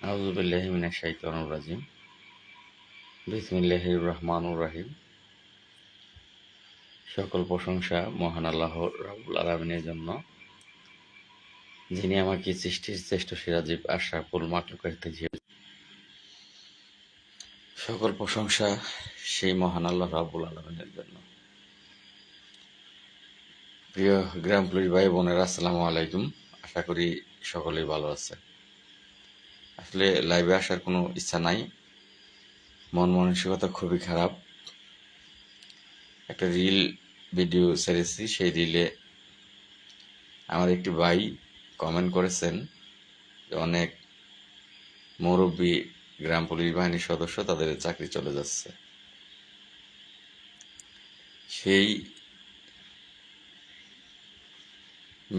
আউযু বিল্লাহি মিনাশ শাইতানির রাজিম। বিসমিল্লাহির রহমানির রহিম। সকল প্রশংসা মহান আল্লাহ রাব্বুল আলামিনের জন্য, যিনি আমাকে সৃষ্টির শ্রেষ্ঠ সিরাজীব আশরাফুল মাখলুকাত থেকে। সকল প্রশংসা সেই মহান আল্লাহ রাব্বুল আলামিনের জন্য। প্রিয় গ্রাম পুলিশ ভাই বোনেরা, আসসালামু আলাইকুম। আশা করি সকলেই ভালো আছে। আসলে লাইভে আসার কোনো ইচ্ছা নাই, মন মানসিকতা খুবই খারাপ। একটা রিল ভিডিও ছেড়েছি, সেই রিলে আমার একটি ভাই কমেন্ট করেছেন যে অনেক মুরব্বী গ্রাম পুলিশ বাহিনীর সদস্য তাদের চাকরি চলে যাচ্ছে। সেই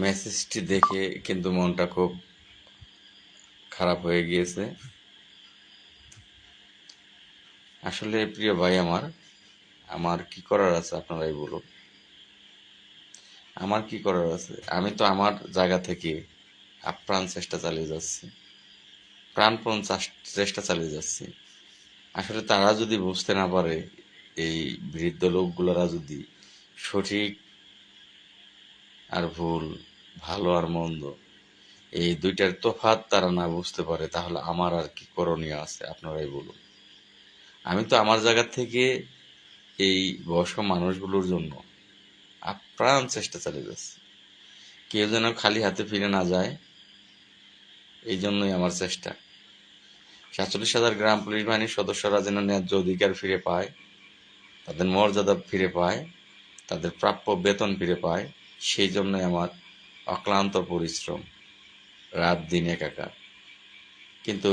মেসেজটি দেখে কিন্তু মনটা খুব খারাপ হয়ে গিয়েছে। আসলে প্রিয় ভাই আমার কি করার আছে আপনারাই বলুন। আমার কি করার আছে? আমি তো আমার জায়গা থেকে আপ্রাণ চেষ্টা চালিয়ে যাচ্ছি, প্রাণপণ চেষ্টা চালিয়ে যাচ্ছি। আসলে তারা যদি বুঝতে না পারে, এই বৃদ্ধ লোকগুলোরা যদি সঠিক আর ভুল, ভালো আর মন্দ, এই দুইটার তফাৎ তারা না বুঝতে পারে, তাহলে আমার আর কি করণীয় আছে আপনারাই বলুন। আমি তো আমার জায়গা থেকে এই বয়স্ক মানুষগুলোর জন্য আপ্রাণ চেষ্টা চালিয়ে যাচ্ছি, কেউ যেন খালি হাতে ফিরে না যায়, এই জন্যই আমার চেষ্টা। 47,000 গ্রাম পুলিশ বাহিনীর সদস্যরা যেন ন্যায্য অধিকার ফিরে পায়, তাদের মর্যাদা ফিরে পায়, তাদের প্রাপ্য বেতন ফিরে পায়, সেই জন্যই আমার অক্লান্ত পরিশ্রম, রাত দিন একাকার। কিন্তু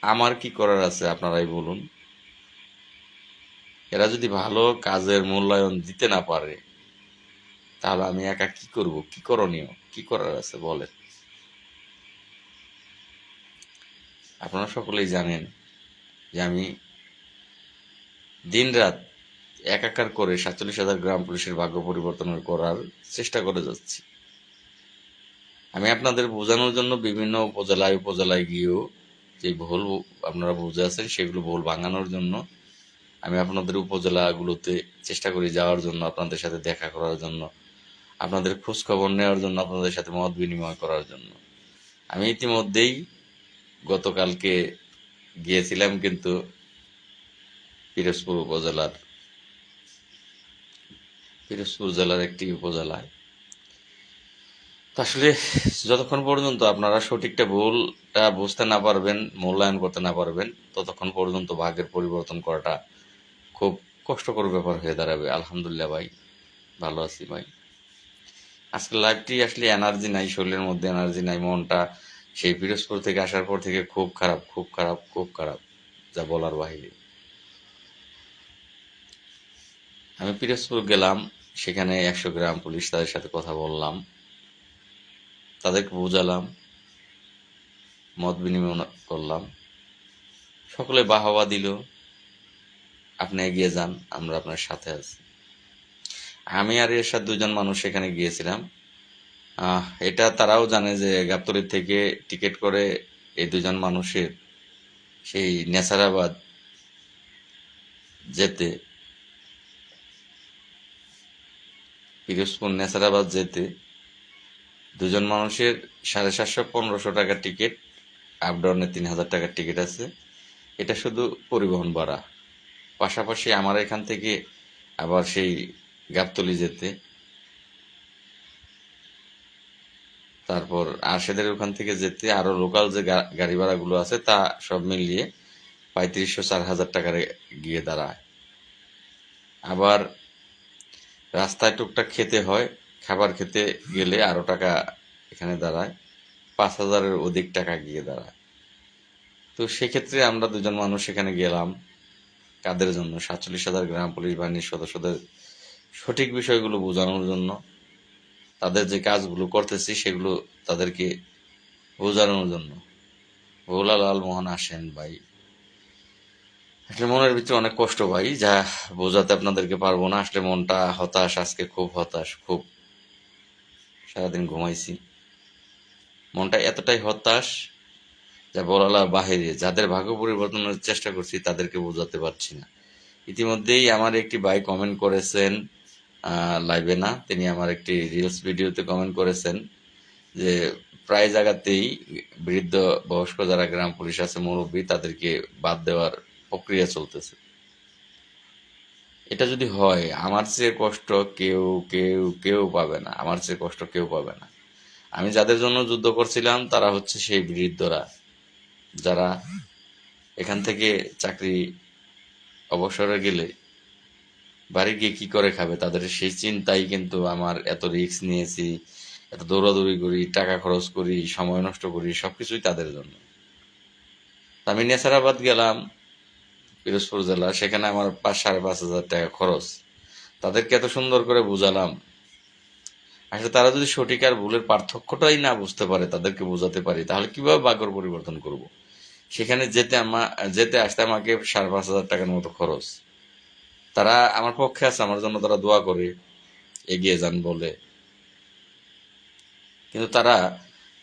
আমার কি করার আছে আপনারাই বলুন। এরা যদি ভালো কাজের মূল্যায়ন দিতে না পারে, তাহলে আমি একা কি করব? কি করণীয়, কি করার আছে বলেন। আপনারা সকলেই জানেন যে আমি দিন রাত একাকার করে 47,000 গ্রাম পুলিশের ভাগ্য পরিবর্তন করার চেষ্টা করে যাচ্ছি। আমি আপনাদের বোঝানোর জন্য বিভিন্ন উপজেলায় গিয়েও যে ভুল আপনারা বুঝে আছেন, সেগুলো ভুল ভাঙানোর জন্য আমি আপনাদের উপজেলাগুলোতে চেষ্টা করি যাওয়ার জন্য, আপনাদের সাথে দেখা করার জন্য, আপনাদের খোঁজ খবর নেওয়ার জন্য, আপনাদের সাথে মত বিনিময় করার জন্য। আমি ইতিমধ্যেই গতকালকে গিয়েছিলাম কিন্তু পিরোজপুর জেলার একটি উপজেলায়। আসলে যতক্ষণ পর্যন্ত আপনারা সঠিকটা ভুলটা বুঝতে না পারবেন, মূল্যায়ন করতে না পারবেন, ততক্ষণ পর্যন্ত ভাগ্যের পরিবর্তন করাটা খুব কষ্টকর ব্যাপার হয়ে দাঁড়াবে। আলহামদুলিল্লাহ ভাই, ভালো আছি ভাই। আজকে লাইভটি আসলে এনার্জি নাই, শরীরের মধ্যে এনার্জি নাই, মনটা সেই পিরোজপুর থেকে আসার পর থেকে খুব খারাপ, খুব খারাপ, খুব খারাপ, যা বলার বাহিরে। আমি পিরোজপুর গেলাম, সেখানে 100 গ্রাম পুলিশ, তাদের সাথে কথা বললাম, তাদেরকে বোঝালাম, মত বিনিময় করলাম, সকলে বাহবা দিল, আপনি এগিয়ে যান, আমরা আপনার সাথে আছি। আমি আর এরশাদ দুজন মানুষ সেখানে গিয়েছিলাম। এটা তারাও জানে যে গাবতলী থেকে টিকিট করে এই দুজন মানুষের সেই নেসারাবাদ যেতে, পিরোজপুর নেসারাবাদ যেতে দুজন মানুষের 750-1500 টাকার টিকিট, আপ ডাউনে 3000 টাকার টিকিট আছে। এটা শুধু পরিবহন ভাড়া। পাশাপাশি আমার এখান থেকে আবার সেই গাবতলী যেতে, তারপর আরশেদের ওখান থেকে যেতে আরো লোকাল যে গাড়ি ভাড়াগুলো আছে, তা সব মিলিয়ে 3500-4000 টাকারে গিয়ে দাঁড়ায়। আবার রাস্তায় টুকটাক খেতে হয়, খাবার খেতে গেলে আরো টাকা এখানে দাঁড়ায়, 5000-এর অধিক টাকা গিয়ে দাঁড়ায়। তো সেক্ষেত্রে আমরা দুজন মানুষ সেখানে গেলাম কাদের জন্য? 47,000 গ্রাম পুলিশ বাহিনীর সদস্যদের সঠিক বিষয়গুলো বোঝানোর জন্য, তাদের যে কাজগুলো করতেছি সেগুলো তাদেরকে বোঝানোর জন্য। ভোলা লাল মোহন আসেন ভাই, আসলে মনের ভিতরে অনেক কষ্ট ভাই, যা বোঝাতে আপনাদেরকে পারবো না। আসলে মনটা হতাশ, আজকে খুব হতাশ, খুব সারাদিন ঘুমাইছি, মনটা এতটাই হতাশ যা বলালা বাহিরে, যাদের ভাগ্য পরিবর্তনের চেষ্টা করছি তাদেরকে বোঝাতে পারছি না। ইতিমধ্যেই আমার একটি ভাই কমেন্ট করেছেন, লাইভে না, তিনি আমার একটি রিলস ভিডিওতে কমেন্ট করেছেন যে প্রায় জায়গাতেই বৃদ্ধ বয়স্ক যারা গ্রাম পুলিশ আছে, মুরব্বী, তাদেরকে বাদ দেওয়ার প্রক্রিয়া চলতেছে। এটা যদি হয়, আমার চেয়ে কষ্ট কেউ কেউ কেউ পাবে না, আমার চেয়ে কষ্ট কেউ পাবে না। আমি যাদের জন্য যুদ্ধ করছিলাম তারা হচ্ছে সেই বৃদ্ধরা, যারা এখান থেকে চাকরি অবসরে গেলে বাড়ি গিয়ে কি করে খাবে, তাদের সেই চিন্তাই কিন্তু আমার এত রিস্ক নিয়েছি, এত দৌড়াদৌড়ি করি, টাকা খরচ করি, সময় নষ্ট করি, সবকিছুই তাদের জন্য। আমি নেসারাবাদ গেলাম, পিরোজপুর জেলা, সেখানে আমার 5,500 টাকা খরচ। তাদেরকে এত সুন্দর করে বুঝালাম, আসলে তারা যদি সঠিক আর ভুলের পার্থক্যটাই না বুঝতে পারে, তাদেরকে বোঝাতে পারি, তাহলে কিভাবে ভাগ্য পরিবর্তন করব? সেখানে যেতে আসতে আমাকে 5,500 টাকার মতো খরচ। তারা আমার পক্ষে আছে, আমার জন্য তারা দোয়া করে এগিয়ে যান বলে, কিন্তু তারা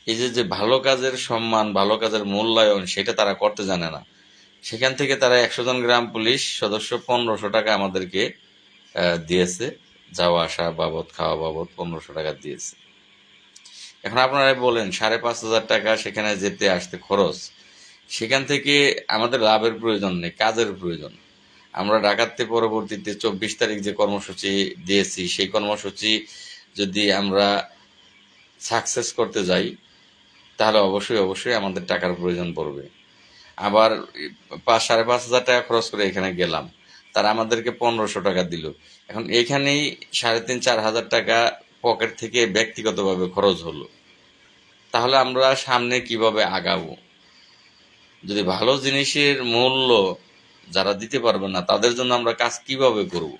এই যে যে ভালো কাজের সম্মান, ভালো কাজের মূল্যায়ন, সেটা তারা করতে জানে না। সেখান থেকে তারা 100 জন গ্রাম পুলিশ সদস্য 1,500 টাকা আমাদেরকে দিয়েছে, যাওয়া আসা বাবদ, খাওয়া বাবদ 1,500 টাকা দিয়েছে। এখন আপনারা বলেন 5,500 টাকা সেখানে যেতে আসতে খরচ, সেখান থেকে আমাদের লাভের প্রয়োজন নেই, কাজের প্রয়োজন। আমরা ডাকাতে পরবর্তীতে 24 তারিখ যে কর্মসূচি দিয়েছি, সেই কর্মসূচি যদি আমরা সাকসেস করতে যাই, তাহলে অবশ্যই অবশ্যই আমাদের টাকার প্রয়োজন পড়বে। আবার 5,500 টাকা খরচ করে এখানে গেলাম, তারা আমাদেরকে 1,500 টাকা দিল। এখন এইখানেই 3,500-4,000 টাকা পকেট থেকে ব্যক্তিগতভাবে খরচ হলো। তাহলে আমরা সামনে কিভাবে আগাবো? যদি ভালো জিনিসের মূল্য যারা দিতে পারবে না, তাদের জন্য আমরা কাজ কিভাবে করব?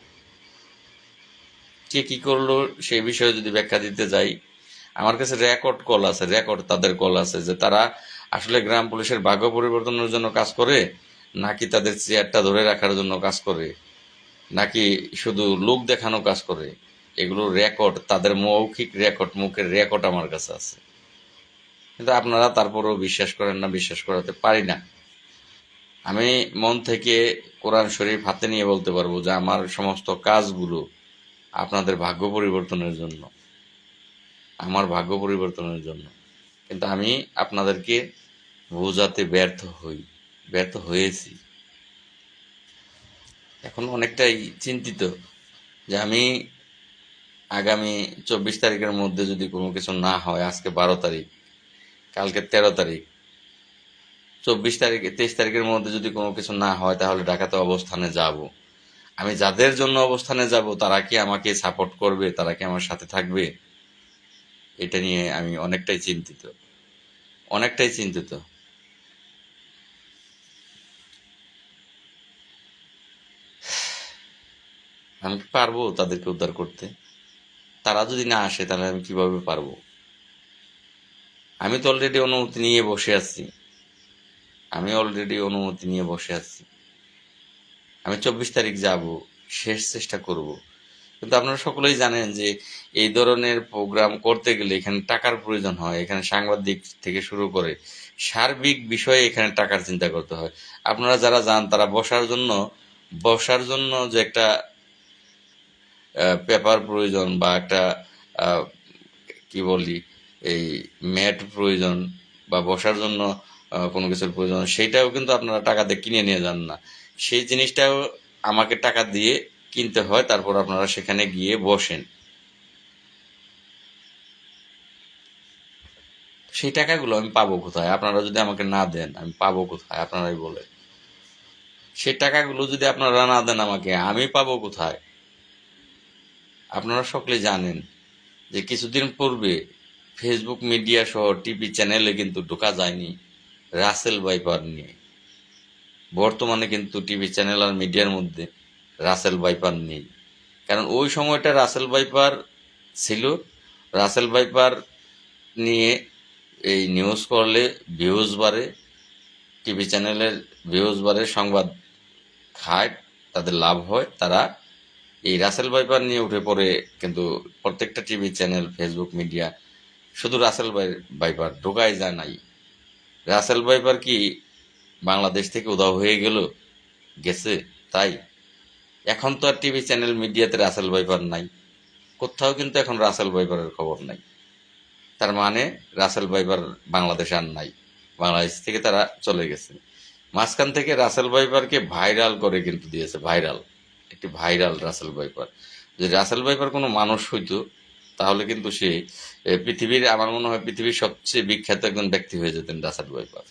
কে কি করলো সেই বিষয়ে যদি ব্যাখ্যা দিতে যাই, আমার কাছে রেকর্ড কল আছে, রেকর্ড তাদের কল আছে, যে তারা আসলে গ্রাম পুলিশের ভাগ্য পরিবর্তনের জন্য কাজ করে, নাকি তাদের চেয়ারটা ধরে রাখার জন্য কাজ করে, নাকি শুধু লোক দেখানো কাজ করে। এগুলো রেকর্ড, তাদের মৌখিক রেকর্ড, মুখের রেকর্ড আমার কাছে আছে। কিন্তু আপনারা তারপরেও বিশ্বাস করেন না, বিশ্বাস করাতে পারি না। আমি মন থেকে কোরআন শরীফ হাতে নিয়ে বলতে পারবো যে আমার সমস্ত কাজগুলো আপনাদের ভাগ্য পরিবর্তনের জন্য, আমার ভাগ্য পরিবর্তনের জন্য। কিন্তু আমি আপনাদেরকে বোঝাতে ব্যর্থ হয়েছি। এখন অনেকটাই চিন্তিত যে আমি আগামী 24 তারিখের মধ্যে যদি কোনো কিছু না হয়, আজকে 12 তারিখ, কালকে 13 তারিখ, 24 তারিখে 23 তারিখের মধ্যে যদি কোনো কিছু না হয়, তাহলে ঢাকাতে অবস্থানে যাব। আমি যাদের জন্য অবস্থানে যাব, তারা কি আমাকে সাপোর্ট করবে, তারা কি আমার সাথে থাকবে? এটা নিয়ে আমি অনেকটাই চিন্তিত, অনেকটাই চিন্তিত। আমি কি পারবো তাদেরকে উদ্ধার করতে? তারা যদি না আসে, তাহলে আমি কিভাবে পারবো? আমি তো অলরেডি অনুমতি নিয়ে বসে আছি, আমি 24 তারিখ যাব, শেষ চেষ্টা করব। কিন্তু আপনারা সকলেই জানেন যে এই ধরনের প্রোগ্রাম করতে গেলে এখানে টাকার প্রয়োজন হয়, এখানে সাংবাদিক থেকে শুরু করে সার্বিক বিষয়ে এখানে টাকার চিন্তা করতে হয়। আপনারা যারা যান, তারা বসার জন্য যে একটা পেপার প্রয়োজন, বা একটা কি বলি, এই ম্যাট প্রয়োজন, বা বসার জন্য কোনো কিছুর প্রয়োজন, সেইটাও কিন্তু আপনারা টাকা দিয়ে কিনে নিয়ে যান না। সেই জিনিসটাও আমাকে টাকা দিয়ে কিনতে হয়, তারপর আপনারা সেখানে গিয়ে বসেন। সেই টাকাগুলো আমি পাবো কোথায়? আপনারা যদি আমাকে না দেন, আমি পাবো কোথায়? আপনারাই বলে। সেই টাকাগুলো যদি আপনারা না দেন আমাকে, আমি পাবো কোথায়? আপনারা সকলে জানেন যে কিছুদিন পূর্বে ফেসবুক মিডিয়া সহ টিভি চ্যানেলে কিন্তু ঢোকা যায়নি রাসেল ভাইপার নিয়ে। বর্তমানে কিন্তু টিভি চ্যানেল আর মিডিয়ার মধ্যে রাসেল ভাইপার নেই, কারণ ওই সময়টা রাসেল ভাইপার ছিল। রাসেল ভাইপার নিয়ে এই নিউজ করলে ভিউজ বাড়ে, টিভি চ্যানেলের ভিউজ বাড়ে, সংবাদ খায়, তাদের লাভ হয়। তারা এই রাসেল ভাইপার নিয়ে উঠে পড়ে, কিন্তু প্রত্যেকটা টিভি চ্যানেল, ফেসবুক মিডিয়া শুধু রাসেল ভাইপার ঢোকাই যায় নাই। রাসেল ভাইপার কি বাংলাদেশ থেকে উধাও হয়ে গেল, গেছে? তাই এখন তো আর টিভি চ্যানেল মিডিয়াতে রাসেল ভাইপার নাই, কোথাও কিন্তু এখন রাসেল ভাইপারের খবর নাই। তার মানে রাসেল ভাইপার বাংলাদেশে আর নাই, বাংলাদেশ থেকে তারা চলে গেছে। মাঝখান থেকে রাসেল ভাইপারকে ভাইরাল করে কিন্তু দিয়েছে, ভাইরাল, একটি ভাইরাল রাসেল ভাইপার। যদি রাসেল ভাইপার কোনো মানুষ হইতো তাহলে কিন্তু সে পৃথিবীর, আমার মনে হয় পৃথিবীর সবচেয়ে বিখ্যাত একজন ব্যক্তি হয়ে যেতেন রাসেল ভাইপার।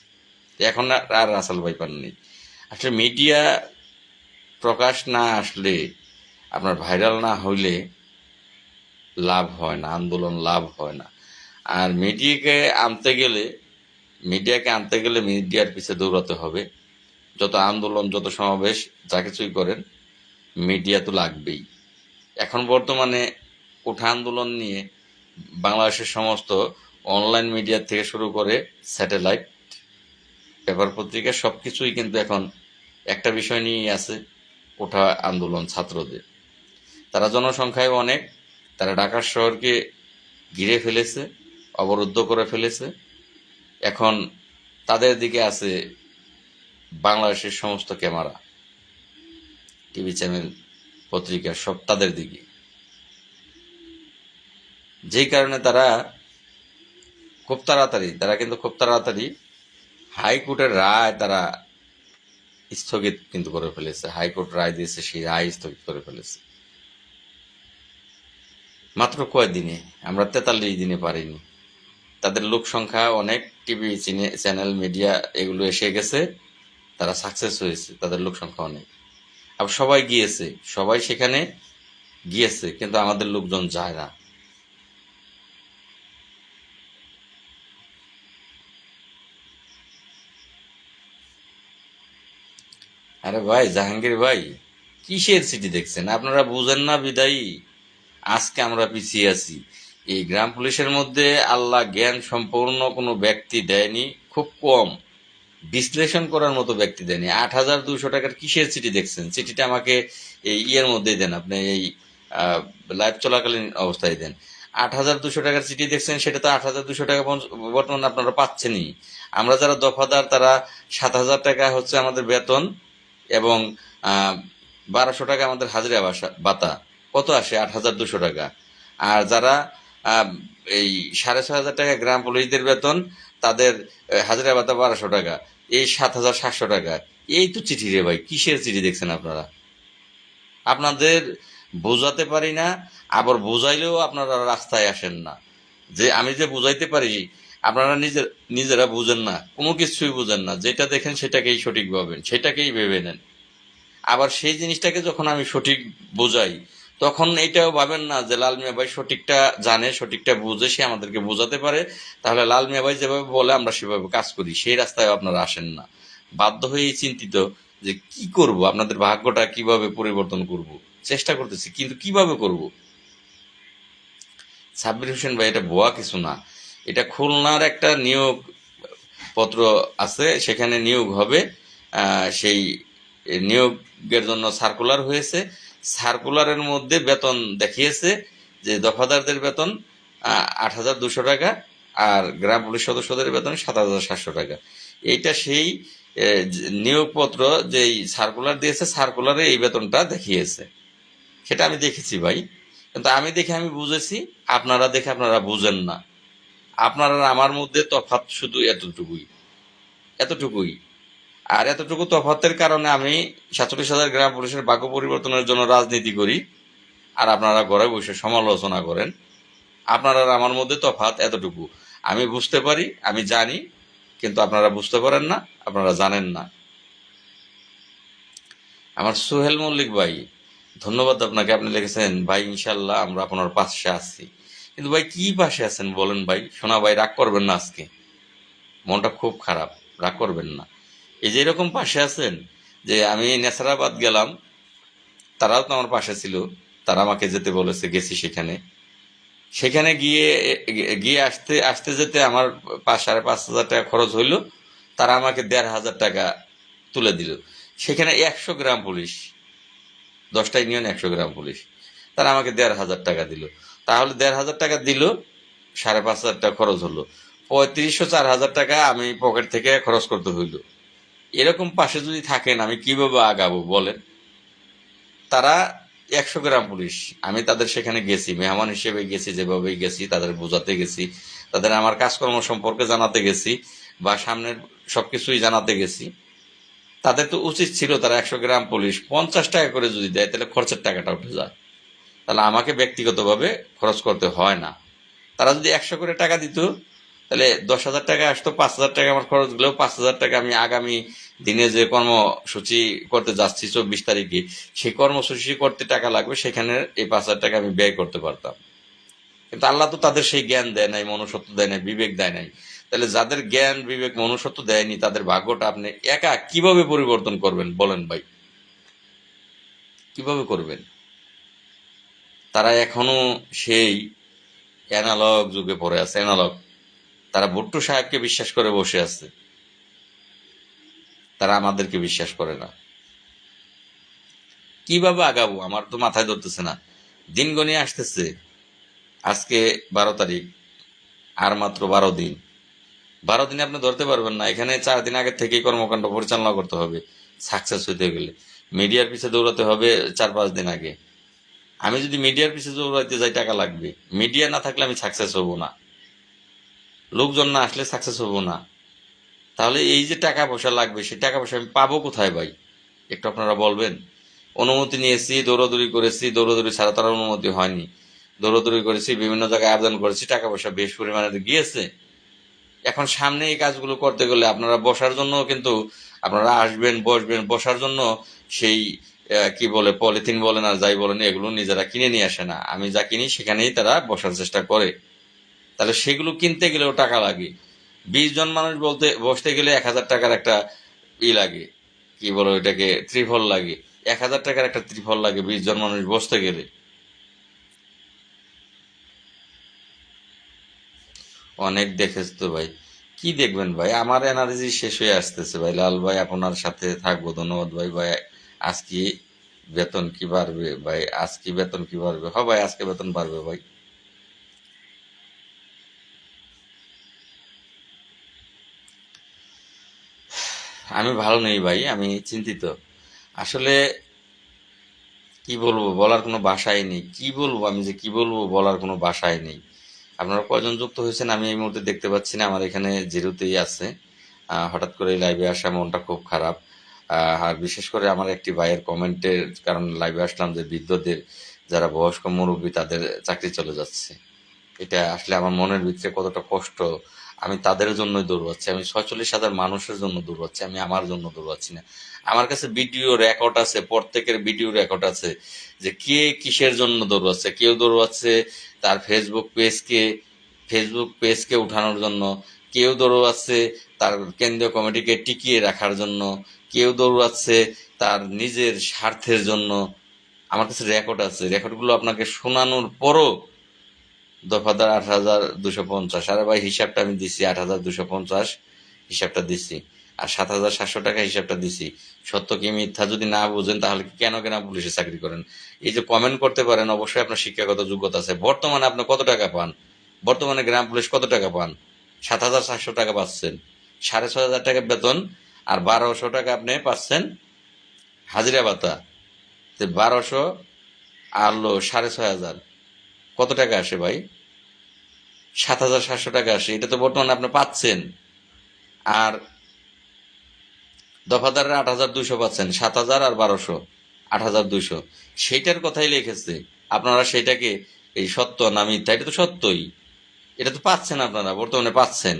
এখন আর রাসেল ভাইপার নেই। আসলে মিডিয়া প্রকাশ না আসলে, আপনার ভাইরাল না হইলে লাভ হয় না, আন্দোলন লাভ হয় না। আর মিডিয়াকে আনতে গেলে মিডিয়ার পিছে দৌড়াতে হবে। যত আন্দোলন, যত সমাবেশ, যা কিছুই করেন, মিডিয়া তো লাগবেই। এখন বর্তমানে কোঠা আন্দোলন নিয়ে বাংলাদেশের সমস্ত অনলাইন মিডিয়া থেকে শুরু করে স্যাটেলাইট, পেপার পত্রিকা, সব কিছুই কিন্তু এখন একটা বিষয় নিয়েই আছে, কোঠা আন্দোলন ছাত্রদের। তারা জনসংখ্যায় অনেক, তারা ঢাকা শহরকে ঘিরে ফেলেছে, অবরুদ্ধ করে ফেলেছে। এখন তাদের দিকে আছে বাংলাদেশের সমস্ত ক্যামেরা, টিভি চ্যানেল, পত্রিকা, সব তাদের দিকে। যেই কারণে খুব তাড়াতাড়ি হাইকোর্টের রায় তারা স্থগিত কিন্তু করে ফেলেছে। হাইকোর্ট রায় দিয়েছে, সেই রায় স্থগিত করে ফেলেছে মাত্র কয়েকদিনে। আমরা 43 দিনে পারিনি। তাদের লোক সংখ্যা অনেক, টিভি চ্যানেল, মিডিয়া এগুলো এসে গেছে, তারা সাকসেস হয়েছে, তাদের লোক সংখ্যা অনেক। আবার সবাই সেখানে গিয়েছে, কিন্তু আমাদের লোকজন যায় না। আরে ভাই জাহাঙ্গীর ভাই, কিসের সিটি দেখছেন? আপনারা বুঝেন না বিদায়ী আজকে আমরা পিছিয়ে আছি। এই গ্রাম পুলিশের মধ্যে আল্লাহ জ্ঞান সম্পূর্ণ কোনো ব্যক্তি দেয়নি, খুব কম বিশ্লেষণ করার মতো ব্যক্তি দেয়নি। 8,200 টাকার কিসের চিঠি দেখছেন? চিঠিটা আমাকে এই ইয়ের মধ্যেই দেন, আপনি এই লাইভ চলাকালীন অবস্থায় দেন। 8,200 টাকার চিঠি দেখছেন, সেটা তো 8,200 টাকা বর্তমানে আপনারা পাচ্ছেনই। আমরা যারা দফাদার, তারা 7,000 টাকা হচ্ছে আমাদের বেতন, এবং 1,200 টাকা আমাদের হাজিরা ভাতা। কত আসে? 8,200 টাকা। আর যারা এই 6,500 টাকা গ্রাম পুলিশদের বেতন, তাদের হাজিরা ভাতা 1,200 টাকা, এই 7,700 টাকা। এই তো চিঠি রে ভাই, কিসের চিঠি দেখছেন আপনারা? আপনাদের বোঝাতে পারি না, আবার বোঝাইলেও আপনারা রাস্তায় আসেন না। যে আমি যে বুঝাইতে পারি, আপনারা নিজেরা বুঝেন না, কোনো কিছুই বুঝেন না। যেটা দেখেন সেটাকেই সঠিক ভাবেন, সেটাকেই ভেবে নেন। আবার সেই জিনিসটাকে যখন আমি সঠিক বোঝাই, তখন এটাও ভাবেন না যে লাল মিয়া ভাই সঠিকটা জানে, সঠিকটা বুঝে, সে আমাদেরকে বোঝাতে পারে, তাহলে লাল মিয়া ভাই যেভাবে বলে আমরা সেভাবে কাজ করি। সেই রাস্তায় আপনারা আসেন না। বাধ্য হয়ে চিন্তিত যে কি করব, আপনাদের ভাগ্যটা কিভাবে পরিবর্তন করব। চেষ্টা করতেছি, কিন্তু কিভাবে করব? সাব্বির হোসেন ভাই, এটা ভুয়া কিছু না। এটা খুলনার একটা নিয়োগ পত্র আছে, সেখানে নিয়োগ হবে। সেই নিয়োগের জন্য সার্কুলার হয়েছে। সার্কুলারের মধ্যে বেতন দেখিয়েছে যে দফাদারদের বেতন 8,200 টাকা, আর গ্রাম পুলিশ সদস্যদের বেতন 7,700 টাকা। এইটা সেই নিয়োগপত্র যেই সার্কুলার দিয়েছে, সার্কুলারে এই বেতনটা দেখিয়েছে। সেটা আমি দেখেছি ভাই, কিন্তু আমি বুঝেছি, আপনারা দেখে আপনারা বুঝেন না। আপনারা আমার মধ্যে তফাৎ শুধু এতটুকুই। আর এতটুকু তফাতের কারণে আমি 47,000 গ্রাম পুলিশের ভাগ্য পরিবর্তনের জন্য রাজনীতি করি, আর আপনারা ঘরে বসে সমালোচনা করেন। আপনারা আর আমার মধ্যে তফাৎ এতটুকু। আমি বুঝতে পারি, আমি জানি, কিন্তু আপনারা বুঝতে পারেন না, আপনারা জানেন না। আমার সোহেল মল্লিক ভাই, ধন্যবাদ আপনাকে। আপনি লিখেছেন ভাই ইনশাল্লাহ আমরা আপনার পাশে আছি। কিন্তু ভাই কি পাশে আছেন বলেন ভাই? শোনা ভাই, রাগ করবেন না আজকে, মনটা খুব খারাপ, রাগ করবেন না। এই যে এরকম পাশে আছেন, যে আমি নেসারাবাদ গেলাম, তারাও তো আমার পাশে ছিল, তারা আমাকে যেতে বলেছে, গেছি সেখানে। সেখানে গিয়ে গিয়ে আসতে আসতে যেতে আমার 5,500 টাকা খরচ হইলো। তারা আমাকে 1,500 টাকা তুলে দিল। সেখানে 100 গ্রাম পুলিশ, 10টা ইউনিয়ন, 100 গ্রাম পুলিশ, তারা আমাকে 1,500 টাকা দিল। তাহলে 1,500 টাকা দিল, 5,500 টাকা খরচ হলো। 3500-4000 টাকা আমি পকেট থেকে খরচ করতে হইল। এরকম পাশে যদি থাকেন আমি কিভাবে আগাবো বলেন? তারা 100 গ্রাম পুলিশ, আমি তাদের সেখানে গেছি, মেহমান হিসেবে গেছি, যেভাবেই গেছি তাদের বোঝাতে গেছি, তাদের আমার কাজকর্ম সম্পর্কে জানাতে গেছি, বা সামনের সবকিছুই জানাতে গেছি। তাদের তো উচিত ছিল তারা 100 গ্রাম পুলিশ 50 টাকা করে যদি দেয় তাহলে খরচের টাকাটা উঠে যায়, তাহলে আমাকে ব্যক্তিগতভাবে খরচ করতে হয় না। তারা যদি 100 করে টাকা দিত তাহলে 10,000 টাকা আসতো, 5,000 টাকা আমার খরচ গেলেও 5,000 টাকা আমি আগামী দিনে যে কর্মসূচি করতে যাচ্ছি 24 তারিখে, সেই কর্মসূচি করতে টাকা লাগবে, সেখানে এই 5,000 টাকা আমি ব্যয় করতে পারতাম। কিন্তু আল্লাহ তো তাদের সেই জ্ঞান দেয় নাই, মনুষ্যত্ব দেয় নাই, বিবেক দেয় নাই। তাহলে যাদের জ্ঞান বিবেক মনুষ্যত্ব দেয়নি তাদের ভাগ্যটা আপনি একা কিভাবে পরিবর্তন করবেন বলেন ভাই? কিভাবে করবেন? তারা এখনো সেই অ্যানালগ যুগে পড়ে আছে, অ্যানালগ। তারা ভুট্টো সাহেবকে বিশ্বাস করে বসে আছে, তারা আমাদেরকে বিশ্বাস করে না। কিভাবে আগাবো আমার তো মাথায় ধরতেছে না। দিন গনিয়ে আসতেছে, আজকে 12 তারিখ, আর মাত্র 12 দিন। 12 দিনে আপনি ধরতে পারবেন না, এখানে 4 দিন আগে থেকেই কর্মকাণ্ড পরিচালনা করতে হবে সাকসেস হইতে গেলে। মিডিয়ার পিছে দৌড়াতে হবে 4-5 দিন আগে। আমি যদি মিডিয়ার পিছে দৌড়াইতে যাই টাকা লাগবে, মিডিয়া না থাকলে আমি সাকসেস হব না, লোকজন না আসলে সাকসেস হব না। তাহলে এই যে টাকা পয়সা লাগবে সেই টাকা পয়সা আমি পাবো কোথায় ভাই? একটু আপনারা বলবেন। অনুমতি নিয়েছি, দৌড়াদৌড়ি করেছি, দৌড়াদৌড়ি ছাড়া তার অনুমতি হয়নি, দৌড়াদৌড়ি করেছি, বিভিন্ন জায়গায় আবেদন করেছি, টাকা পয়সা বেশ পরিমাণে গিয়েছে। এখন সামনে এই কাজগুলো করতে গেলে আপনারা বসার জন্য কিন্তু, আপনারা আসবেন বসবেন, বসার জন্য সেই কি বলে পলিথিন বলেন আর যাই বলেন এগুলো নিজেরা কিনে নিয়ে আসে না, আমি যা কিনি সেখানেই তারা বসার চেষ্টা করে। তাহলে সেগুলো কিনতে গেলেও টাকা লাগে। 20 জন মানুষ বলতে বসতে গেলে 1,000 টাকার একটা লাগে, কি বলো এটাকে, ত্রিফল লাগে। 1,000 টাকার একটা ত্রিফল লাগে 20 জন মানুষ বসতে গেলে। অনেক দেখেছ তো ভাই, কি দেখবেন ভাই? আমার এনার্জি শেষ হয়ে আসতেছে ভাই। লাল ভাই আপনার সাথে থাকবো, ধন্যবাদ ভাই। ভাই আজকে বেতন কি বাড়বে ভাই? আজকে বেতন কি বাড়বে? হ ভাই, আজকে বেতন বাড়বে ভাই। আমি ভালো নেই ভাই, আমি চিন্তিত আসলে। কি বলবো, বলার কোনো ভাষাই নেই। কি বলবো আমি, যে কি বলবো বলার কোনো ভাষাই নেই। আপনারা কয়জন যুক্ত হয়েছেন আমি এই মুহূর্তে দেখতে পাচ্ছি না, আমার এখানে জিরোতেই আছে। হঠাৎ করে লাইভে আসা, মনটা খুব খারাপ। আর বিশেষ করে আমার একটি ভাইয়ের কমেন্টের কারণে লাইভে আসলাম, যে বৃদ্ধদের যারা বয়স্ক মুরব্বী তাদের চাকরি চলে যাচ্ছে। এটা আসলে আমার মনের ভিতরে কতটা কষ্ট। আমি তাদের জন্যই দৌড়াচ্ছি, আমি 46,000 মানুষের জন্য দৌড়াচ্ছি, আমি আমার জন্য দৌড়াচ্ছি না। আমার কাছে ভিডিও রেকর্ড আছে, প্রত্যেকের ভিডিও রেকর্ড আছে, যে কে কিসের জন্য দৌড়াচ্ছে। কেউ দৌড়াচ্ছে তার ফেসবুক পেজকে উঠানোর জন্য, কেউ দৌড়াচ্ছে তার কেন্দ্রীয় কমিটিকে টিকিয়ে রাখার জন্য, কেউ দৌড়াচ্ছে তার নিজের স্বার্থের জন্য। আমার কাছে রেকর্ড আছে, রেকর্ডগুলো আপনাকে শোনানোর পরও দফাদার 8,250। আরে ভাই হিসাবটা আমি দিছি, 8,250 হিসাবটা দিছি, আর 7,700 টাকা হিসাবটা দিছি। সত্য কি মিথ্যা যদি না বুঝেন তাহলে কেন কেন পুলিশে চাকরি করেন? এই যে কমেন্ট করতে পারেন, অবশ্যই আপনার শিক্ষাগত যোগ্যতা আছে। বর্তমানে আপনি কত টাকা পান? বর্তমানে গ্রাম পুলিশ কত টাকা পান? 7,400 টাকা পাচ্ছেন, 6,500 টাকা বেতন, আর 1,200 টাকা আপনি পাচ্ছেন হাজিরা ভাতা। 1,200 আর 6,500, কত টাকা আসে ভাই? 7,700 টাকা আসে, এটা তো বর্তমানে আপনি পাচ্ছেন। আর দফাদারের 8,200 পাচ্ছেন, 7,000 আর 1,200, 8,200। সেইটার কথাই লিখেছে। আপনারা সেটাকে এই সত্য না মিথ্যা, এটা তো সত্যই, এটা তো পাচ্ছেন, আপনারা বর্তমানে পাচ্ছেন।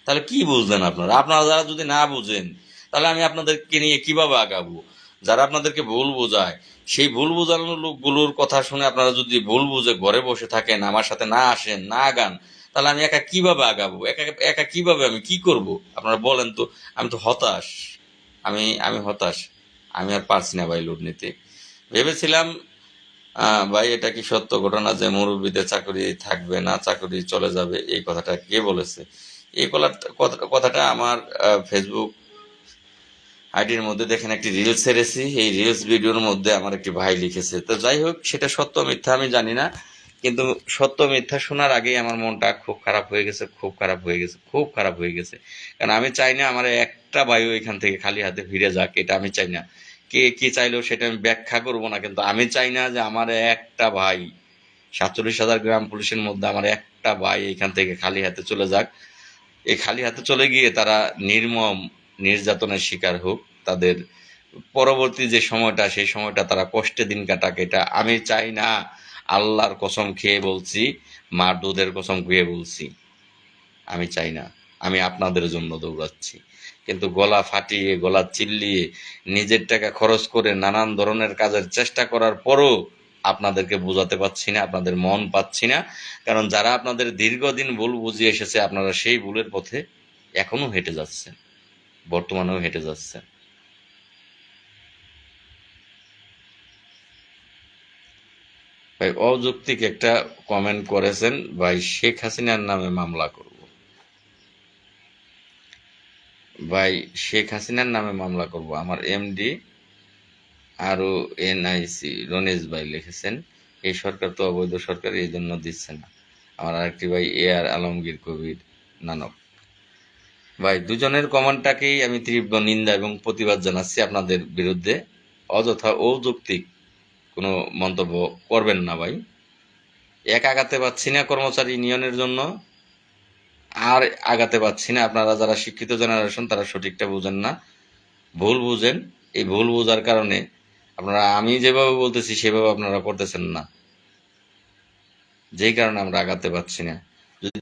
তাহলে কি বুঝলেন আপনারা? আপনারা যারা যদি না বুঝেন তাহলে আমি আপনাদেরকে নিয়ে কিভাবে আগাবো? যারা আপনাদেরকে ভুল বোঝায়, সেই ভুল বোঝানোর লোকগুলোর কথা শুনে আপনারা যদি ভুল বুঝে ঘরে বসে থাকেন, আমার সাথে না আসেন, না আগান, তাহলে আমি একা কিভাবে আগাবো? একা একা কিভাবে আমি কি করব? আপনারা বলেন তো। আমি তো হতাশ, আমি হতাশ। আমি আর পারছি না ভাই লোড নিতে। ভেবেছিলাম ভাই এটা কি সত্য ঘটনা যে মুরব্বীদের চাকরি থাকবে না, চাকরি চলে যাবে? এই কথাটা কে বলেছে? এই কথাটা আমার ফেসবুক আইডির মধ্যে দেখেন একটি রিলস ছেড়েছি, এই রিলস ভিডিওর মধ্যে আমার একটি ভাই লিখেছে। তো যাই হোক, সেটা সত্য মিথ্যা আমি জানি না, কিন্তু সত্য মিথ্যা শোনার আগেই আমার মনটা খুব খারাপ হয়ে গেছে, খুব খারাপ হয়ে গেছে, খুব খারাপ হয়ে গেছে। কারণ আমি চাই না আমার একটা বায়ু এখান থেকে খালি হাতে ফিরে যাক, এটা আমি চাই না। কে কি চাইলেও সেটা আমি ব্যাখ্যা করব না, কিন্তু আমি চাই না যে আমার একটা ভাই 47,000 গ্রাম পুলিশের মধ্যে আমার একটা ভাই এখান থেকে খালি হাতে চলে যাক। এই খালি হাতে চলে গিয়ে তারা নির্মম নির্যাতনের শিকার হোক, তাদের পরবর্তী যে সময়টা সেই সময়টা তারা কষ্টে দিন কাটাক, এটা আমি চাই না। আল্লাহর কসম খেয়ে বলছি, মার দুধের কসম খেয়ে বলছি, আমি চাই না। আমি আপনাদের জন্য দৌড়াচ্ছি, কিন্তু গলা ফাটিয়ে গলা চিল্লিয়ে নিজের টাকা খরচ করে নানান ধরনের কাজের চেষ্টা করার পরও আপনাদেরকে বোঝাতে পারছি না, আপনাদের মন পাচ্ছি না। কারণ যারা আপনাদের দীর্ঘদিন ভুল বুঝিয়ে এসেছে, আপনারা সেই ভুলের পথে এখনো হেঁটে যাচ্ছেন, বর্তমানেও হেঁটে যাচ্ছেন। ভাই অযৌক্তিক একটা কমেন্ট করেছেন, ভাই শেখ হাসিনার নামে মামলা করব। ভাই শেখ হাসিনার নামে মামলা করব, আমার এমডি আরও এনআইসি রনিস ভাই লিখেছেন, এই সরকার তো অবৈধ সরকার, এই জন্য দিচ্ছে না। আমার আরেকটি ভাই আর আলমগীর কবির নানক। ভাই দুজনের কমেন্টটাকেই আমি তীব্র নিন্দা এবং প্রতিবাদ জানাচ্ছি আপনাদের বিরুদ্ধে। অযথা অযৌক্তিক কোনো মন্তব্য করবেন না ভাই। এক আগাতে পারছি না কর্মচারী ইউনিয়নের জন্য, আর আগাতে পারছি না। আপনারা যারা শিক্ষিত জেনারেশন তারা সঠিকটা বুঝেন না, ভুল বুঝেন। এই ভুল বোঝার কারণে আপনারা আমি যেভাবে বলতেছি সেভাবে আপনারা করতেছেন না, যেই কারণে আমরা আগাতে পারছি না। যদি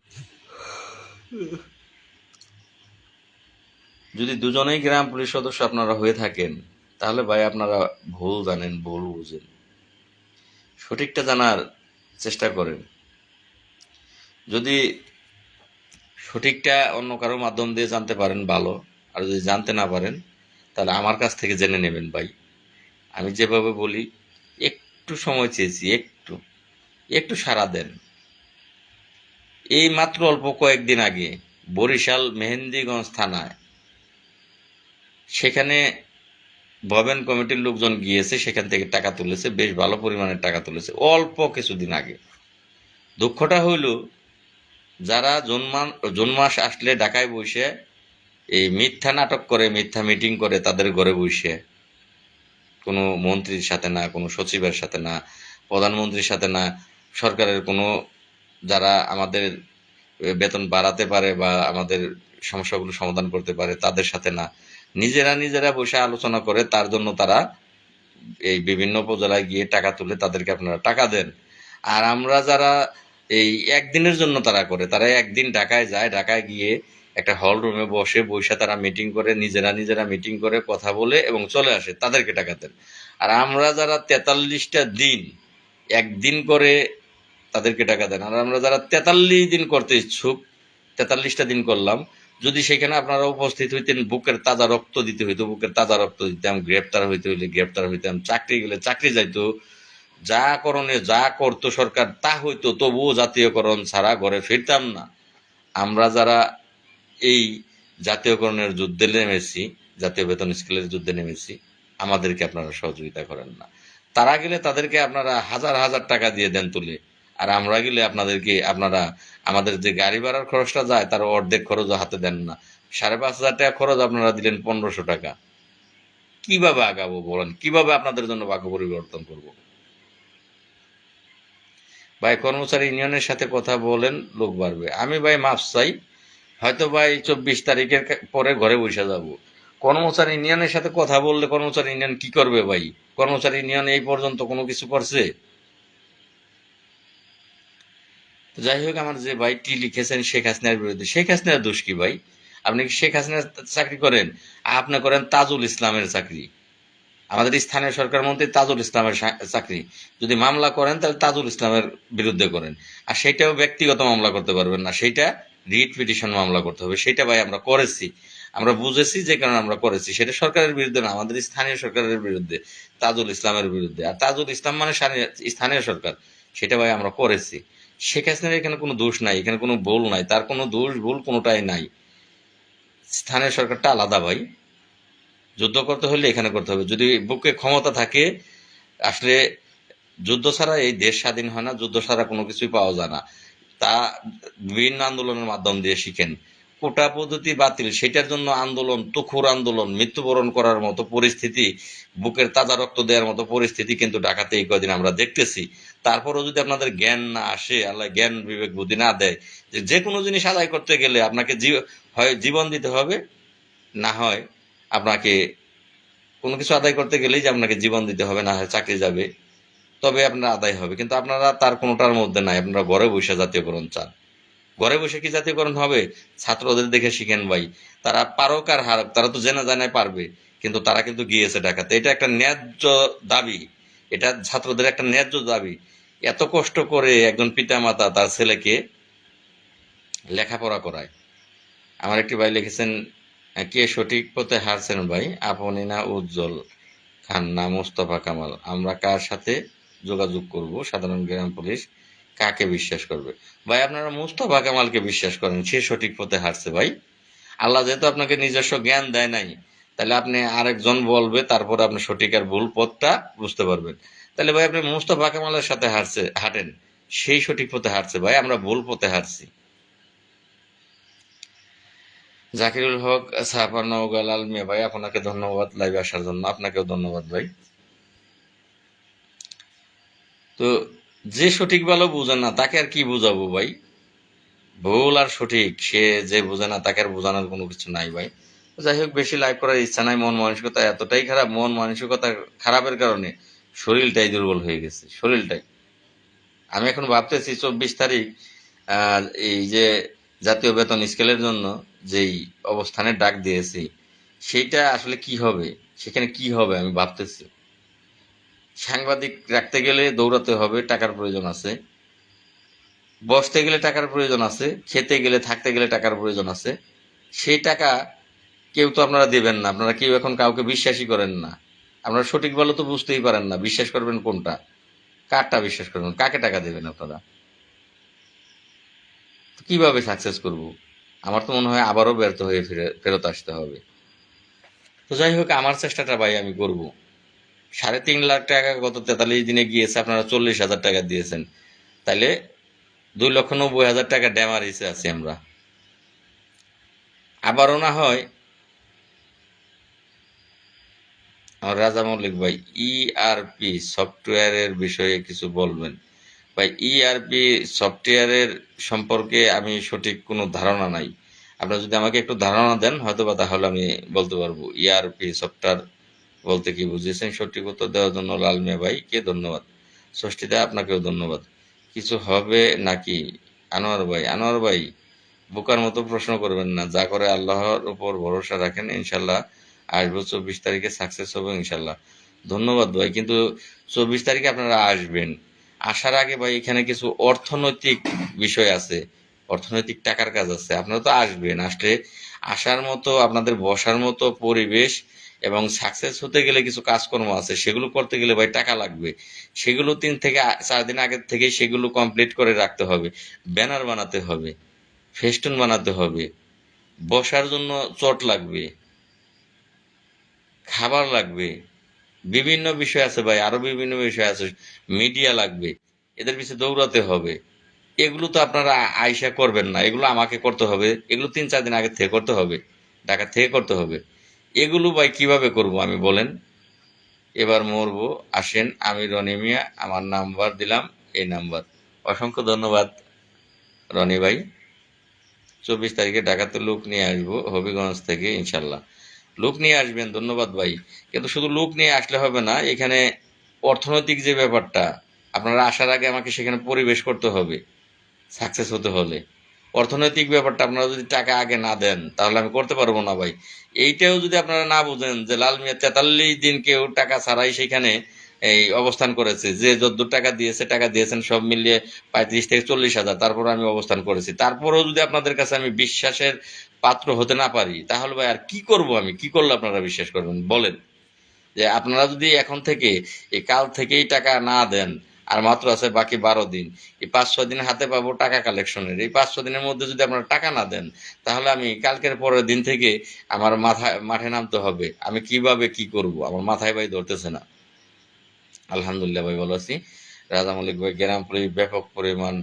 যদি দুজনেই গ্রাম পুলিশ সদস্য আপনারা হয়ে থাকেন, তাহলে ভাই আপনারা ভুল জানেন, ভুল বুঝেন। সঠিকটা জানার চেষ্টা করেন। যদি সঠিকটা অন্য কারো মাধ্যম দিয়ে জানতে পারেন ভালো, আর যদি জানতে না পারেন তাহলে আমার কাছ থেকে জেনে নেবেন ভাই। আমি যেভাবে বলি, একটু সময় চেয়েছি, একটু একটু সাড়া দেন। এই মাত্র অল্প কয়েকদিন আগে বরিশাল মেহেন্দিগঞ্জ থানায়, সেখানে ভবেন কমিটির লোকজন গিয়েছে, সেখান থেকে টাকা তুলেছে, বেশ ভালো পরিমাণের টাকা তুলেছে অল্প কিছুদিন আগে। দুঃখটা হইল যারা জুন মাস আসলে ঢাকায় বসে এই মিথ্যা নাটক করে, মিথ্যা মিটিং করে, তাদের ঘরে বসে, কোনো মন্ত্রীর সাথে না, কোনো সচিবের সাথে না, প্রধানমন্ত্রীর সাথে না, সরকারের কোনো যারা আমাদের বেতন বাড়াতে পারে বা আমাদের সমস্যাগুলো সমাধান করতে পারে তাদের সাথে না, নিজেরা নিজেরা বসে আলোচনা করে তার জন্য তারা এই বিভিন্ন উপজেলায় গিয়ে টাকা তুলে তাদেরকে আপনারা টাকা দেন। আর আমরা যারা এই একদিনের জন্য তারা করে, তারা একদিন ঢাকায় যায়, ঢাকায় গিয়ে একটা হল রুমে বসে তারা মিটিং করে, নিজেরা নিজেরা মিটিং করে কথা বলে এবং চলে আসে, তাদেরকে টাকা দেন। আর আমরা যারা 43টা দিন একদিন করে তাদেরকে টাকা দেন। আর আমরা যারা 43 দিন করতে ইচ্ছুক, 43টা দিন করলাম, যদি সেখানে আপনারা উপস্থিত হইতেন, বুকের তাজা রক্ত দিতে হইতো, বুকের তাজা রক্ত দিতাম, গ্রেপ্তার হইতে হইলে গ্রেপ্তার হইতাম, চাকরি গেলে চাকরি যাইতো, যা করণে যা করতো সরকার তা হইতো, তবুও জাতীয়করণ ছাড়া ঘরে ফিরতাম না। আমরা যারা এই জাতীয়করণের যুদ্ধে নেমেছি, জাতীয় বেতন স্কেলের যুদ্ধে নেমেছি, আমাদেরকে আপনারা সহযোগিতা করেন না। তারা গেলে তাদেরকে আপনারা হাজার হাজার টাকা দিয়ে দেন তুলে, আর আমরা গেলে আপনাদেরকে আপনারা আমাদের যে গাড়ি ভাড়ার খরচটা যায় তার অর্ধেক খরচও হাতে দেন না। 5,500 টাকা খরচ আপনারা দিলেন 1,500 টাকা। কিভাবে আগাবো বলেন? কিভাবে আপনাদের জন্য ভাগ্য পরিবর্তন করব? ভাই কর্মচারী ইউনিয়নের সাথে কথা বলেন, লোক বাড়বে। আমি ভাই মাপ চাই, হয়তো ভাই 24 তারিখের পরে ঘরে বসে যাব। কর্মচারী ইউনিয়নের সাথে কথা বললে কর্মচারী ইউনিয়ন কি করবে ভাই? কর্মচারী ইউনিয়ন এই পর্যন্ত কোনো কিছু করছে? যাই হোক, আমার যে ভাইটি লিখেছেন শেখ হাসিনার বিরুদ্ধে, শেখ হাসিনার দোষ কি ভাই? আপনি কি শেখ হাসিনার চাকরি করেন? আপনি করেন তাজুল ইসলামের চাকরি, আমাদের স্থানীয় সরকার মন্ত্রী তাজুল ইসলামের চাকরি। যদি মামলা করেন তাহলে তাজুল ইসলামের বিরুদ্ধে করেন, আর সেইটাও ব্যক্তিগত মামলা করতে পারবেন না, সেইটা রিট পিটিশন মামলা করতে হবে। সেটা ভাই আমরা করেছি, আমরা বুঝেছি, যে কারণে আমরা করেছি। সেটা সরকারের বিরুদ্ধে না, আমাদের স্থানীয় সরকারের বিরুদ্ধে, তাজুল ইসলামের বিরুদ্ধে। আর তাজুল ইসলাম মানে স্থানীয় সরকার, সেটা ভাই আমরা করেছি। শেখ হাসিনার এখানে কোনো দোষ নাই, এখানে কোনো ভুল নাই, তার কোনো দোষ ভুল কোনোটাই নাই। স্থানীয় সরকারটা আলাদা ভাই। যুদ্ধ করতে হলে এখানে করতে হবে। যদি বুকে ক্ষমতা থাকে, আসলে যুদ্ধ ছাড়া এই দেশ স্বাধীন হয় না, যুদ্ধ ছাড়া কোনো কিছুই পাওয়া যায় না। তা বিভিন্ন আন্দোলনের মাধ্যম দিয়ে শিখেন। কোটা পদ্ধতি বাতিল, সেটার জন্য আন্দোলন, তুখুর আন্দোলন, মৃত্যুবরণ করার মতো পরিস্থিতি, বুকের তাজা রক্ত দেওয়ার মতো পরিস্থিতি কিন্তু ঢাকাতে এই কদিন আমরা দেখতেছি। তারপরেও যদি আপনাদের জ্ঞান না আসে, আল্লাহ জ্ঞান বিবেক বুদ্ধি না দেয়, যে কোনো জিনিস আদায় করতে গেলে আপনাকে হয় জীবন দিতে হবে, না হয় আপনাকে কোনো কিছু আদায় করতে গেলেই যে আপনাকে জীবন দিতে হবে, না হয় চাকরি যাবে, তবে আপনার আদায় হবে। কিন্তু আপনারা তার কোনোটার মধ্যে নাই, আপনারা ঘরে বসে জাতীয়করণ চান। ঘরে বসে কি জাতীয়করণ হবে? ছাত্রদের দেখে শিখেন ভাই, তারা পারুক আর হারুক, তারা তো জেনে জানায় পারবে, কিন্তু তারা কিন্তু গিয়েছে ঢাকাতে। এটা একটা ন্যায্য দাবি, এটা ছাত্রদের একটা ন্যায্য দাবি। এত কষ্ট করে একজন পিতামাতা তার ছেলেকে লেখাপড়া করায়। আমার একটি ভাই লিখেছেন, কে সঠিক পথে হারছেন ভাই, আপনি না উজ্জ্বল খান না মোস্তফা কামাল, আমরা কার সাথে যোগাযোগ করব, সাধারণ গ্রাম পুলিশ কাকে বিশ্বাস করবে? ভাই আপনারা মুস্তফা কামালকে বিশ্বাস করেন, সে সঠিক পথে হারছে ভাই। আল্লাহ যেহেতু আপনাকে নিজস্ব জ্ঞান দেয় নাই, তাহলে আপনি আরেকজন বলবে, তারপরে আপনি সঠিক আর ভুল পথটা বুঝতে পারবেন। তাহলে ভাই আপনি মুস্তফা কামালের সাথে হাঁটেন, সেই সঠিক পথে হারছে ভাই, আমরা ভুল পথে হারছি। জাকিরুল হক ছাপানৌগা লাল মিয়া ভাই, আপনাকে ধন্যবাদ লাইভে আসার জন্য, আপনাকেও ধন্যবাদ ভাই। তো যে সঠিক ভালো বুঝে না তাকে আর কি বুঝাবো ভাই? ভুল আর সঠিক সে যে বোঝে না তাকে আর বোঝানোর কোনো কিছু নাই ভাই। যাই হোক, বেশি লাইভ করার ইচ্ছা নাই, মন মানসিকতা এতটাই খারাপ, মন মানসিকতা খারাপের কারণে শরীরটাই দুর্বল হয়ে গেছে, শরীরটাই। আমি এখন ভাবতেছি 24 তারিখ এই যে জাতীয় বেতন স্কেলের জন্য যেই অবস্থানের ডাক দিয়েছি, সেইটা আসলে কি হবে, সেখানে কি হবে আমি ভাবতেছি। সাংবাদিক রাখতে গেলে দৌড়াতে হবে, টাকার প্রয়োজন আছে। বসতে গেলে টাকার প্রয়োজন আছে, খেতে গেলে থাকতে গেলে টাকার প্রয়োজন আছে। সেই টাকা কেউ তো আপনারা দেবেন না, আপনারা কেউ এখন কাউকে বিশ্বাসই করেন না। আপনারা সঠিক ভালো তো বুঝতেই পারেন না, বিশ্বাস করবেন কোনটা, কারটা বিশ্বাস করবেন, কাকে টাকা দেবেন আপনারা? কিভাবে সাকসেস করব? আমার তো মনে হয় আবারও ব্যর্থ হয়ে ফেরত আসতে হবে। তো যাই হোক, আমার চেষ্টাটা ভাই আমি করব। 3.5 লাখ টাকা গত 43 দিনে গিয়েছে, আপনারা 40,000 টাকা দিয়েছেন, তাইলে 2,90,000 টাকা ড্যামারিসে আছি আমরা। আবারও না হয় আমার রাজা মল্লিক ভাই, ইআরপি সফটওয়্যারের বিষয়ে কিছু বলবেন? ভাই ইআরপি সফটওয়্যারের সম্পর্কে আমি সঠিক কোনো ধারণা নাই। আপনারা যদি আমাকে একটু ধারণা দেন হয়তো বা, তাহলে আমি বলতে পারবো ইআরপি সফটওয়্যার বলতে কি বুঝিয়েছেন। সঠিক উত্তর দেওয়ার জন্য লাল মিয়া ভাইকে ধন্যবাদ। ষষ্ঠীতে আপনাকেও ধন্যবাদ। কিছু হবে নাকি? আনোয়ার ভাই, আনোয়ার ভাই বোকার মতো প্রশ্ন করবেন না, যা করে আল্লাহর উপর ভরসা রাখেন, ইনশাল্লাহ আসবো। 24 তারিখে সাকসেস হবে ইনশাল্লাহ। ধন্যবাদ ভাই, কিন্তু 24 তারিখে আপনারা আসবেন, আসার আগে ভাই এখানে কিছু অর্থনৈতিক বিষয় আছে, অর্থনৈতিক টাকার কাজ আছে। আপনারা তো আসবেন, আসলে আসার মতো, আপনাদের বসার মতো পরিবেশ এবং সাকসেস হতে গেলে কিছু কাজকর্ম আছে, সেগুলো করতে গেলে ভাই টাকা লাগবে। সেগুলো 3 থেকে 4 দিন আগে থেকে সেগুলো কমপ্লিট করে রাখতে হবে। ব্যানার বানাতে হবে, ফেস্টুন বানাতে হবে, বসার জন্য চট লাগবে, খাবার লাগবে, বিভিন্ন বিষয় আছে ভাই, আরো বিভিন্ন বিষয় আছে, মিডিয়া লাগবে, এদের পিছিয়ে দৌড়াতে হবে। এগুলো তো আপনারা আইসা করবেন না, এগুলো আমাকে করতে হবে, এগুলো 3-4 দিন আগে থেকে করতে হবে, ঢাকা থেকে করতে হবে। এগুলো ভাই কিভাবে করব আমি বলেন? এবার মরবো, আসেন, আমি রনি মিয়া, আমার নাম্বার দিলাম, এই নাম্বার। অসংখ্য ধন্যবাদ রনি ভাই। 24 তারিখে ঢাকাতে লোক নিয়ে আসবো হবিগঞ্জ থেকে ইনশাল্লাহ। লোক নিয়ে আসবেন, ধন্যবাদ ভাই। কিন্তু শুধু লোক নিয়ে আসলে হবে না, এখানে অর্থনৈতিক যে ব্যাপারটা, আপনারা আসার আগে আমাকে সেখানে পরিবেশ করতে হবে সাকসেস হতে হলে। অর্থনৈতিক ব্যাপারটা আপনারা যদি টাকা আগে না দেন তাহলে আমি করতে পারবো না ভাই। এইটাও যদি আপনারা না বুঝেন যে লাল মিয়া 43 দিন কেউ টাকা ছাড়াই সেখানে এই অবস্থান করেছে, যে যদ্দূর টাকা দিয়েছে, টাকা দিয়েছেন সব মিলিয়ে 35 থেকে 40 হাজার, তারপর আমি অবস্থান করেছি। তারপরেও যদি আপনাদের কাছে আমি বিশ্বাসের পাত্র হতে না পারি, তাহলে ভাই আর কি করব আমি? কি করলে আপনারা বিশ্বাস করবেন বলেন? যে আপনারা যদি এখন থেকে, এই কাল থেকেই টাকা না দেন, আর মাত্র আছে বাকি 12 দিন, এই 5-6 দিন হাতে পাবো টাকা কালেকশনের, এই 5-6 দিনের মধ্যে যদি আপনারা টাকা না দেন, তাহলে আমি কালকের পরের দিন থেকে আমার মাঠে নামতে হবে। আমি কিভাবে কি করব আমার মাথায় ভাই ধরতেছে না। আলহামদুলিল্লাহ ভাই ভালো আছি। রাজা মল্লিক ভাই, গ্রাম পুলিশ ব্যাপক পরিমাণ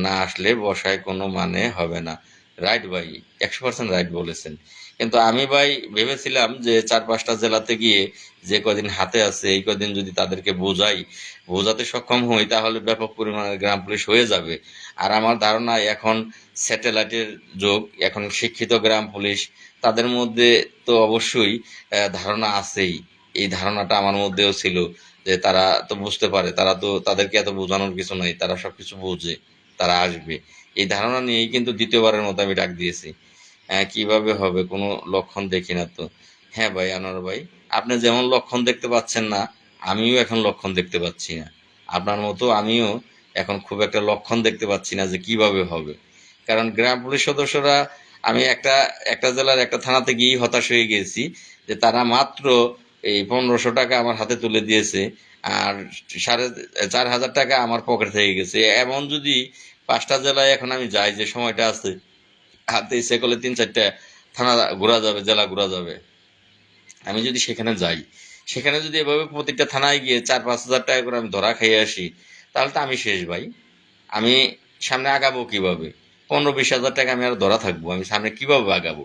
না আসলে বসায় কোনো মানে হবে না। রাইট ভাই, 100% রাইট বলেছেন। কিন্তু আমি ভাই ভেবেছিলাম যে 4-5টা জেলাতে গিয়ে যে কদিন হাতে আছে এই কদিন যদি তাদেরকে বোঝাতে সক্ষম হই তাহলে ব্যাপক পরিমাণে গ্রাম পুলিশ হয়ে যাবে। আর আমার ধারণা এখন স্যাটেলাইটের যুগ, এখন শিক্ষিত গ্রাম পুলিশ, তাদের মধ্যে তো অবশ্যই ধারণা আছেই। এই ধারণাটা আমার মধ্যেও ছিল যে তারা তো বুঝতে পারে, তারা তো, তাদেরকে এত বোঝানোর কিছু নাই, তারা সবকিছু বোঝে, তারা আসবে। এই ধারণা নিয়েই কিন্তু দ্বিতীয়বারের মতো আমি ডাক দিয়েছি। কিভাবে হবে, কোনো লক্ষণ দেখি না তো। হ্যাঁ ভাই আনোয়ার ভাই, আপনি যেমন লক্ষণ দেখতে পাচ্ছেন না, আমিও এখন লক্ষণ দেখতে পাচ্ছি না। আপনার মতো আমিও এখন খুব একটা লক্ষণ দেখতে পাচ্ছি না যে কিভাবে হবে। কারণ গ্রাম পুলিশ সদস্যরা, আমি একটা একটা জেলার একটা থানাতে গিয়েই হতাশ হয়ে গিয়েছি যে তারা মাত্র এই 1500 টাকা আমার হাতে তুলে দিয়েছে, আর 4500 টাকা আমার পকেট থেকে গেছে। এমন যদি 5টা জেলায় এখন আমি যাই, যে সময়টা আছে হাতে, ইচ্ছে করলে 3-4টা থানা ঘোরা যাবে, জেলা ঘোরা যাবে। আমি যদি সেখানে যাই, সেখানে যদি এভাবে প্রতিটা থানায় গিয়ে 4-5 হাজার টাকা করে আমি ধরা খাইয়ে আসি, তাহলে তো আমি শেষ ভাই। আমি সামনে আগাবো কিভাবে? 15-20 হাজার টাকা আমি আর ধরা থাকবো, আমি সামনে কিভাবে আগাবো?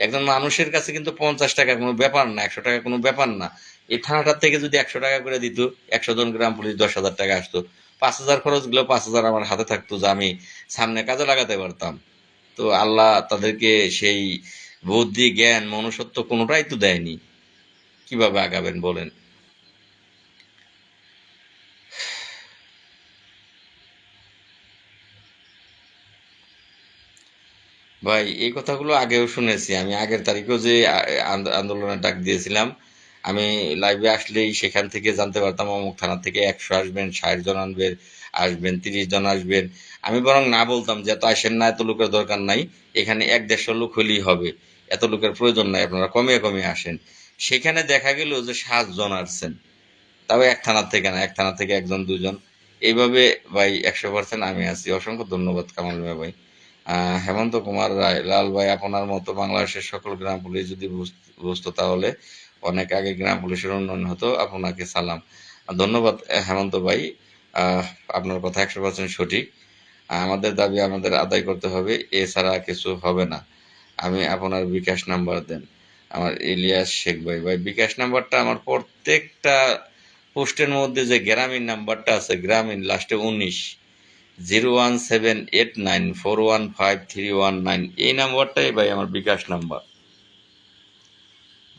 একজন মানুষের কাছে কিন্তু 50 টাকা কোনো ব্যাপার না, 100 টাকা কোনো ব্যাপার না। এই থানাটার থেকে যদি 100 টাকা করে দিত, 100 জন গ্রাম পুলিশ, 10,000 টাকা আসতো, 5,000 খরচ গেলেও 5,000 আমার হাতে থাকতো, যা আমি সামনে কাজে লাগাতে পারতাম। তো আল্লাহ তাদেরকে সেই বুদ্ধি, জ্ঞান, মনুষ্যত্ব কোনোটাই তো দেয়নি। কিভাবে আগাবেন বলেন? ভাই এই কথাগুলো আগেও শুনেছি, আমি আগের তারিখেও যে আন্দোলনের ডাক দিয়েছিলাম, আমি লাইভে আসলেই সেখান থেকে জানতে পারতাম অমুক থানা থেকে 100 আসবেন, 60 জন আসবেন, 30 জন আসবেন। আমি বরং না বলতাম যে এত আসেন না, এত লোকের দরকার নাই, এখানে 1-150 লোক হলেই হবে, এত লোকের প্রয়োজন নাই, আপনারা কমিয়ে কমিয়ে আসেন। সেখানে দেখা গেল যে 7 জন আসছেন, তাও এক থানার থেকে না, এক থানা থেকে 1-2 জন। এইভাবে ভাই 100% আমি আছি। অসংখ্য ধন্যবাদ কামাল মিয়া ভাই। হেমন্ত কুমার রায়, লাল ভাই, আপনার মতো বাংলাদেশের সকল গ্রাম পুলিশ যদি বুঝতো তাহলে অনেক আগে গ্রাম পুলিশের উন্নয়ন হতো। আপনাকে সালাম। ধন্যবাদ হেমন্ত ভাই। আহ, আপনার কথা 100% সঠিক। আমাদের দাবি আমাদের আদায় করতে হবে, এছাড়া কিছু হবে না। আমি আপনার বিকাশ নাম্বার দেন। আমার ইলিয়াস শেখ ভাই, ভাই বিকাশ নাম্বারটা আমার প্রত্যেকটা পোস্টের মধ্যে যে গ্রামীণ নাম্বারটা আছে, গ্রামীণ লাস্টে 19, 01789415319, এই নাম্বারটাই ভাই আমার বিকাশ নাম্বার।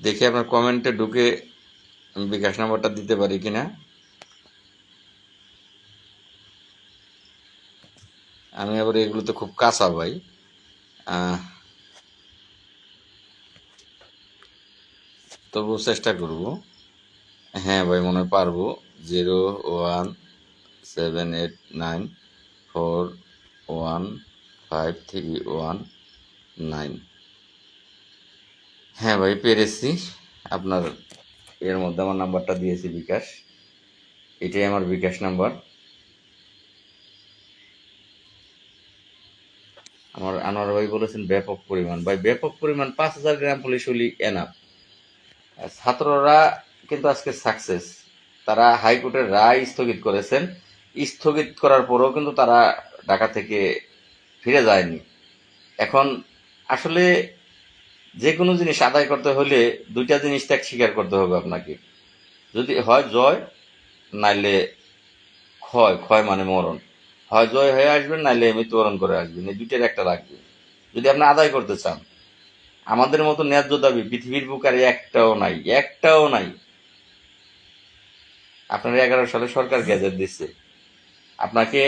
দেখি আপনার কমেন্টে ঢুকে আমি বিকাশ নাম্বারটা দিতে পারি কিনা। আমি আবার এগুলোতে খুব কাঁচা ভাই। আহ, তবুও চেষ্টা করব। হ্যাঁ ভাই, মনে হয় পারবো। 01789415319। হ্যাঁ ভাই, পেরেছি। আপনার এর মধ্যে আমার নাম্বারটা দিয়েছি বিকাশ, এটাই আমার বিকাশ নাম্বার। আমার আনোয়ার ভাই বলেছেন ব্যাপক পরিমাণ, ভাই ব্যাপক পরিমাণ 5,000 গ্রাম পুলিশ হলি এনাফ। ছাত্ররা কিন্তু আজকে সাকসেস, তারা হাইকোর্টের রায় স্থগিত করেছেন, স্থগিত করার পরেও কিন্তু তারা ঢাকা থেকে ফিরে যায়নি। এখন আসলে যে কোনো জিনিস আদায় করতে হলে দুইটা জিনিস ত্যাগ স্বীকার করতে হবে আপনাকে। যদি হয় জয়, নাইলে ক্ষয়, ক্ষয় মানে মরণ। হয় জয় হয়ে আসবেন, নাইলে মৃত্যুবরণ করে আসবেন, এই দুইটার একটা লাগবে যদি আপনি আদায় করতে চান। আমাদের মতো ন্যায্য দাবি পৃথিবীর বুকারে একটাও নাই, একটাও নাই। আপনার 11 সালে সরকার গ্যাজেট দিচ্ছে, আপনাকে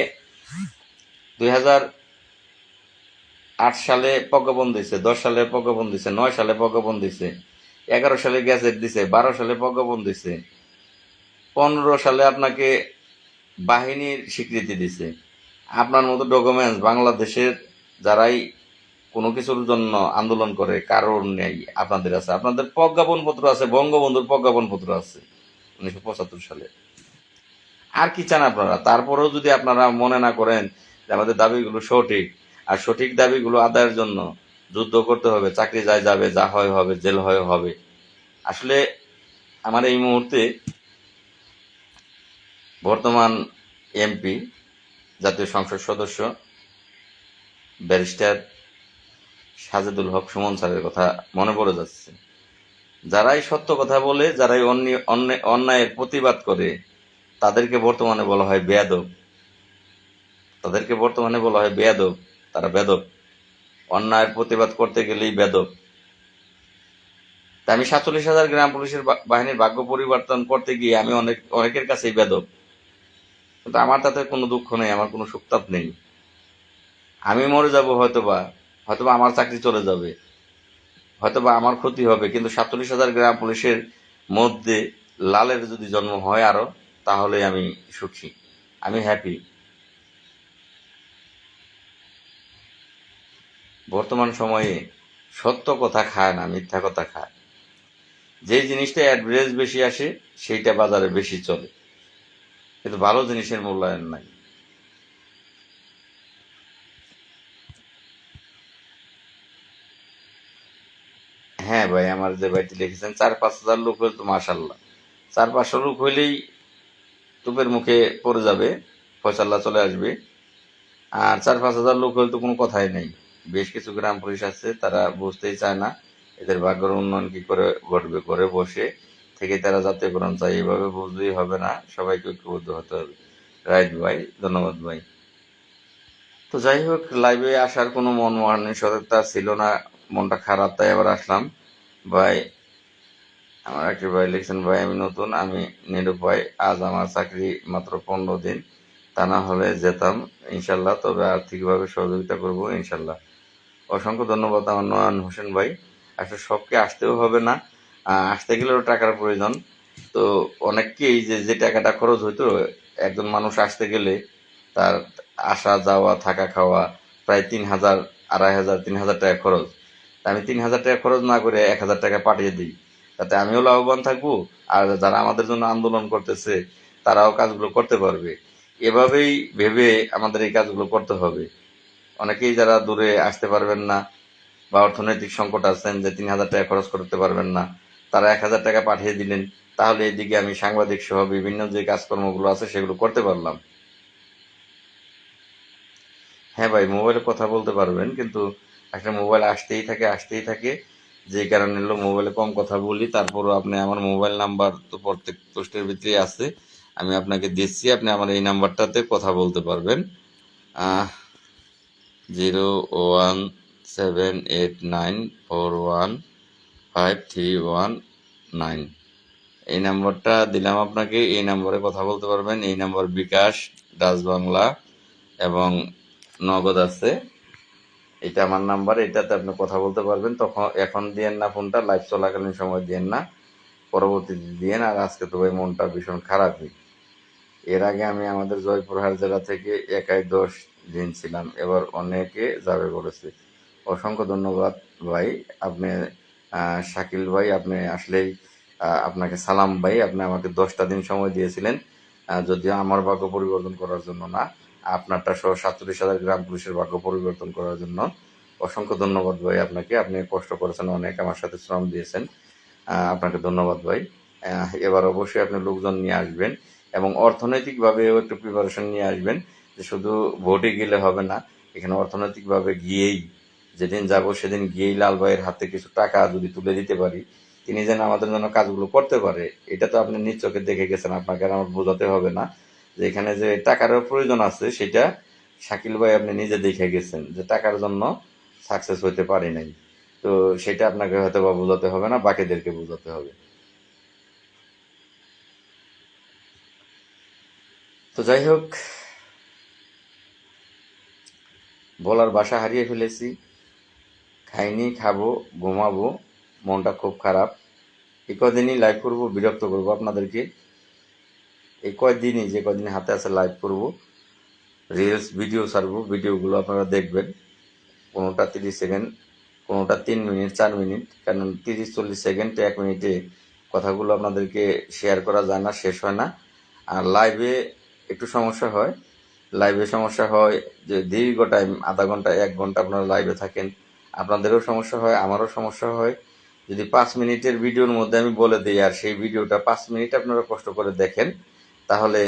2008 সালে প্রজ্ঞাপন দিছে, 10 সালে প্রজ্ঞাপন দিছে, 9 সালে প্রজ্ঞাপন দিছে, 11 সালে গ্যাজেট দিছে, 12 সালে প্রজ্ঞাপন দিছে, 15 সালে আপনাকে বাহিনীর স্বীকৃতি দিছে। আপনার মতো ডকুমেন্টস বাংলাদেশের যারাই কোনো কিছুর জন্য আন্দোলন করে কারোর নেই, আপনাদের আছে। আপনাদের প্রজ্ঞাপন পত্র আছে, বঙ্গবন্ধুর প্রজ্ঞাপন পত্র আছে 1975 সালে। আর কি চান আপনারা? তারপরেও যদি আপনারা মনে না করেন যে আমাদের দাবিগুলো সঠিক, আর সঠিক দাবিগুলো আদায়ের জন্য যুদ্ধ করতে হবে, চাকরি যায় যাবে, যা হয় হবে, জেল হয় হবে। আসলে আমার এই মুহূর্তে বর্তমান এমপি, জাতীয় সংসদ সদস্য ব্যারিস্টার সাজেদুল হক সুমন স্যারের কথা মনে পড়ে যাচ্ছে। যারাই সত্য কথা বলে, যারাই অন্যায়ের প্রতিবাদ করে, তাদেরকে বর্তমানে বলা হয় বেয়াদব। তারা বেদব। অন্যায়ের প্রতিবাদ করতে গেলেই বেদব। তা আমি 47,000 গ্রাম পুলিশের বাহিনীর ভাগ্য পরিবর্তন করতে গিয়ে আমি অনেকের কাছেই বেদব, কিন্তু আমার তাতে কোনো দুঃখ নেই, আমার কোনো সুখতাপ নেই। আমি মরে যাব, হয়তোবা আমার চাকরি চলে যাবে, হয়তোবা আমার ক্ষতি হবে, কিন্তু 47,000 গ্রাম পুলিশের মধ্যে লালের যদি জন্ম হয় আরো, তাহলে আমি সুখী, আমি হ্যাপি। বর্তমান সময়ে সত্য কথা খায় না, মিথ্যা কথা খায়। যে জিনিসটা অ্যাডভারেজ বেশি আসে সেইটা বাজারে বেশি চলে, কিন্তু ভালো জিনিসের মূল্যায়ন নাই। হ্যাঁ ভাই, আমার যে ভাইটি লিখেছেন 4-5 হাজার লোক হলে তো মাশাল্লাহ, 400-500 লোক হইলেই তুপের মুখে পড়ে যাবে, ফয়সাল্লাহ চলে আসবে। আর 4-5 হাজার লোক হলে তো কোনো কথাই নেই। বেশ কিছু গ্রাম পুলিশ আছে, তারা বুঝতেই চায় না এদের ভাগ্যের উন্নয়ন কি করে ঘটবে। ঘরে বসে থেকে তারা জাতীয়করণ চায়, এভাবে বুঝলেই হবে না, সবাইকে ঐক্যবদ্ধ হতে হবে। রাইট ভাই, ধন্যবাদ ভাই। তো যাই হোক, লাইভে আসার কোনো মন মানসিকতা ছিল না, মনটা খারাপ, তাই আবার আসলাম। ভাই, আমার একটি ভাই লিখছেন, ভাই আমি নতুন, আমি নিরুপায়, আজ আমার চাকরি মাত্র 15 দিন, তা না হলে যেতাম ইনশাল্লাহ, তবে আর্থিকভাবে সহযোগিতা করব ইনশাল্লাহ। অসংখ্য ধন্যবাদ আমার নয়ন হোসেন ভাই। আসলে সবকে আসতেও হবে না, আসতে গেলেও টাকার প্রয়োজন। তো অনেককেই যে টাকাটা খরচ হইতো একজন মানুষ আসতে গেলে, তার আসা যাওয়া থাকা খাওয়া প্রায় 3,000, 2,500, 3,000 টাকা খরচ। তা আমি 3,000 টাকা খরচ না করে 1,000 টাকা পাঠিয়ে দিই, তাতে আমিও লাভবান থাকবো, আর যারা আমাদের জন্য আন্দোলন করতেছে তারাও কাজগুলো করতে পারবে। এভাবেই ভেবে আমাদের এই কাজগুলো করতে হবে। অনেকেই যারা দূরে আসতে পারবেন না বা অর্থনৈতিক সংকট আছেন, যে 3,000 টাকা খরচ করতে পারবেন না, তারা 1,000 টাকা পাঠিয়ে দিলেন, তাহলে এদিকে আমি সাংবাদিক সহ বিভিন্ন যে কাজকর্মগুলো আছে সেগুলো করতে পারলাম। হ্যাঁ ভাই, মোবাইলে কথা বলতে পারবেন, কিন্তু একটা মোবাইল আসতেই থাকে, যে কারণে হলো মোবাইলে কম কথা বলি। তারপরও আপনি আমার মোবাইল নাম্বার তো প্রত্যেক পোস্টের ভিতরে আছে, আমি আপনাকে দিচ্ছি, আপনি আমার এই নাম্বারটাতে কথা বলতে পারবেন। 01789415319, এই নাম্বারটা দিলাম আপনাকে, এই নাম্বারে কথা বলতে পারবেন। এই নাম্বার বিকাশ, ডাচ বাংলা এবং নগদ আছে। এটা আমার নাম্বার, এটাতে আপনি কথা বলতে পারবেন। তখন এখন দিয়েন না ফোনটা, লাইভ চলাকালীন সময় দিয়েন না, পরবর্তীতে দিয়েন। আর আজকে তো ভাই মনটা ভীষণ খারাপই। এর আগে আমি আমাদের জয়পুরহাট জেলা থেকে একাই 10 দিন ছিলাম, এবার অনেকে যাবে বলেছে। অসংখ্য ধন্যবাদ ভাই। আপনি শাকিল ভাই, আপনি আসলেই আপনাকে সালাম ভাই। আপনি আমাকে 10টা দিন সময় দিয়েছিলেন, যদিও আমার ভাগ্য পরিবর্তন করার জন্য না, আপনারটা সহ 47,000 গ্রাম পুলিশের ভাগ্য পরিবর্তন করার জন্য। অসংখ্য ধন্যবাদ ভাই আপনাকে, আপনি কষ্ট করেছেন অনেক, আমার সাথে শ্রম দিয়েছেন, আপনাকে ধন্যবাদ ভাই। এবার অবশ্যই আপনি লোকজন নিয়ে আসবেন এবং অর্থনৈতিকভাবেও একটু প্রিপারেশন নিয়ে আসবেন, যে শুধু ভোটে গেলে হবে না, এখানে অর্থনৈতিকভাবে গিয়েই, যেদিন যাব সেদিন গিয়েই লাল ভাইয়ের হাতে কিছু টাকা যদি তুলে দিতে পারি, তিনি যেন আমাদের জন্য কাজগুলো করতে পারে। এটা তো আপনি নিজ চোখে দেখে গেছেন, আপনাকে আর আমার বোঝাতে হবে না যে এখানে যে টাকারও প্রয়োজন আছে, সেটা শাকিল ভাই আপনি নিজে দেখে গেছেন যে টাকার জন্য সাকসেস হইতে পারি নাই। তো সেটা আপনাকে হয়তো বা বোঝাতে হবে না, বাকিদেরকে বোঝাতে হবে। তো যাই হোক, বলার ভাষা হারিয়ে ফেলেছি। খাইনি, খাবো, ঘুমাবো, মনটা খুব খারাপ। এই কদিনই লাইভ করবো, বিরক্ত করবো আপনাদেরকে। এই কয়দিনই, যে কদিন হাতে আছে লাইভ করব, রিলস ভিডিও ছাড়বো, ভিডিওগুলো আপনারা দেখবেন। কোনোটা 30 সেকেন্ড, কোনোটা 3 মিনিট, 4 মিনিট, কারণ 30-40 সেকেন্ড 1 মিনিটে কথাগুলো আপনাদেরকে শেয়ার করা যায় না, শেষ হয় না। আর লাইভে একটু সমস্যা হয়, যে দীর্ঘ টাইম, আধা ঘন্টা 1 ঘন্টা আপনারা লাইভে থাকেন, আপনাদেরও সমস্যা হয়, আমারও সমস্যা হয়। যদি 5 মিনিটের ভিডিওর মধ্যে আমি বলে দিই আর সেই ভিডিওটা 5 মিনিট আপনারা কষ্ট করে দেখেন, তাহলে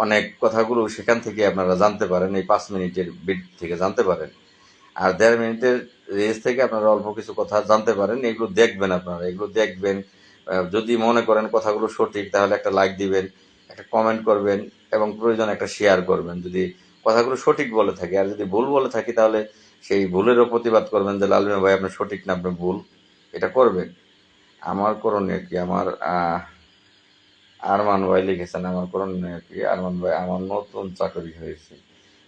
অনেক কথাগুলো সেখান থেকে আপনারা জানতে পারেন, এই 5 মিনিটের বিট থেকে জানতে পারেন। আর 1.5 মিনিটের রেস থেকে আপনারা অল্প কিছু কথা জানতে পারেন। এগুলো দেখবেন, আপনারা এগুলো দেখবেন। যদি মনে করেন কথাগুলো সঠিক তাহলে একটা লাইক দিবেন, একটা কমেন্ট করবেন এবং প্রয়োজন একটা শেয়ার করবেন যদি কথাগুলো সঠিক বলে থাকি। আর যদি ভুল বলে থাকি তাহলে সেই ভুলেরও প্রতিবাদ করবেন যে লাল মিয়া ভাই আপনি সঠিক না, আপনি ভুল। এটা করবেন। আমার করণীয় কি? আরমান ভাই লিখেছেন আমার করণীয় কি? আরমান ভাই, আমার নতুন চাকরি হয়েছে।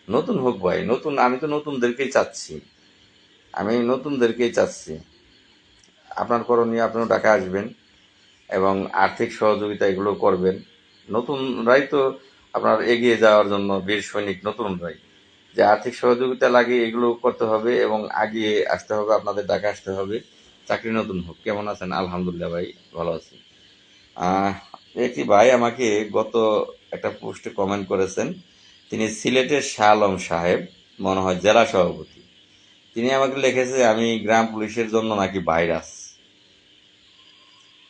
নতুন হোক ভাই, নতুন। আমি তো নতুনদেরকেই চাচ্ছি, আপনার করণীয় আপনিও ঢাকা আসবেন এবং আর্থিক সহযোগিতা এগুলো করবেন। নতুনরাই তো আপনার এগিয়ে যাওয়ার জন্য বীর সৈনিক, নতুনরাই যে আর্থিক সহযোগিতা লাগে এগুলো করতে হবে এবং আগিয়ে আসতে হবে, আপনাদের ঢাকা আসতে হবে। চাকরি নতুন হোক। কেমন আছেন? আলহামদুলিল্লাহ ভাই, ভালো আছি। আহ, একটি ভাই আমাকে গত একটা পোস্টে কমেন্ট করেছেন। তিনি সিলেটের শাহ আলম সাহেব, মনে হয় জেলা সভাপতি। তিনি আমাকে লিখেছে আমি গ্রাম পুলিশের জন্য নাকি ভাইরাস।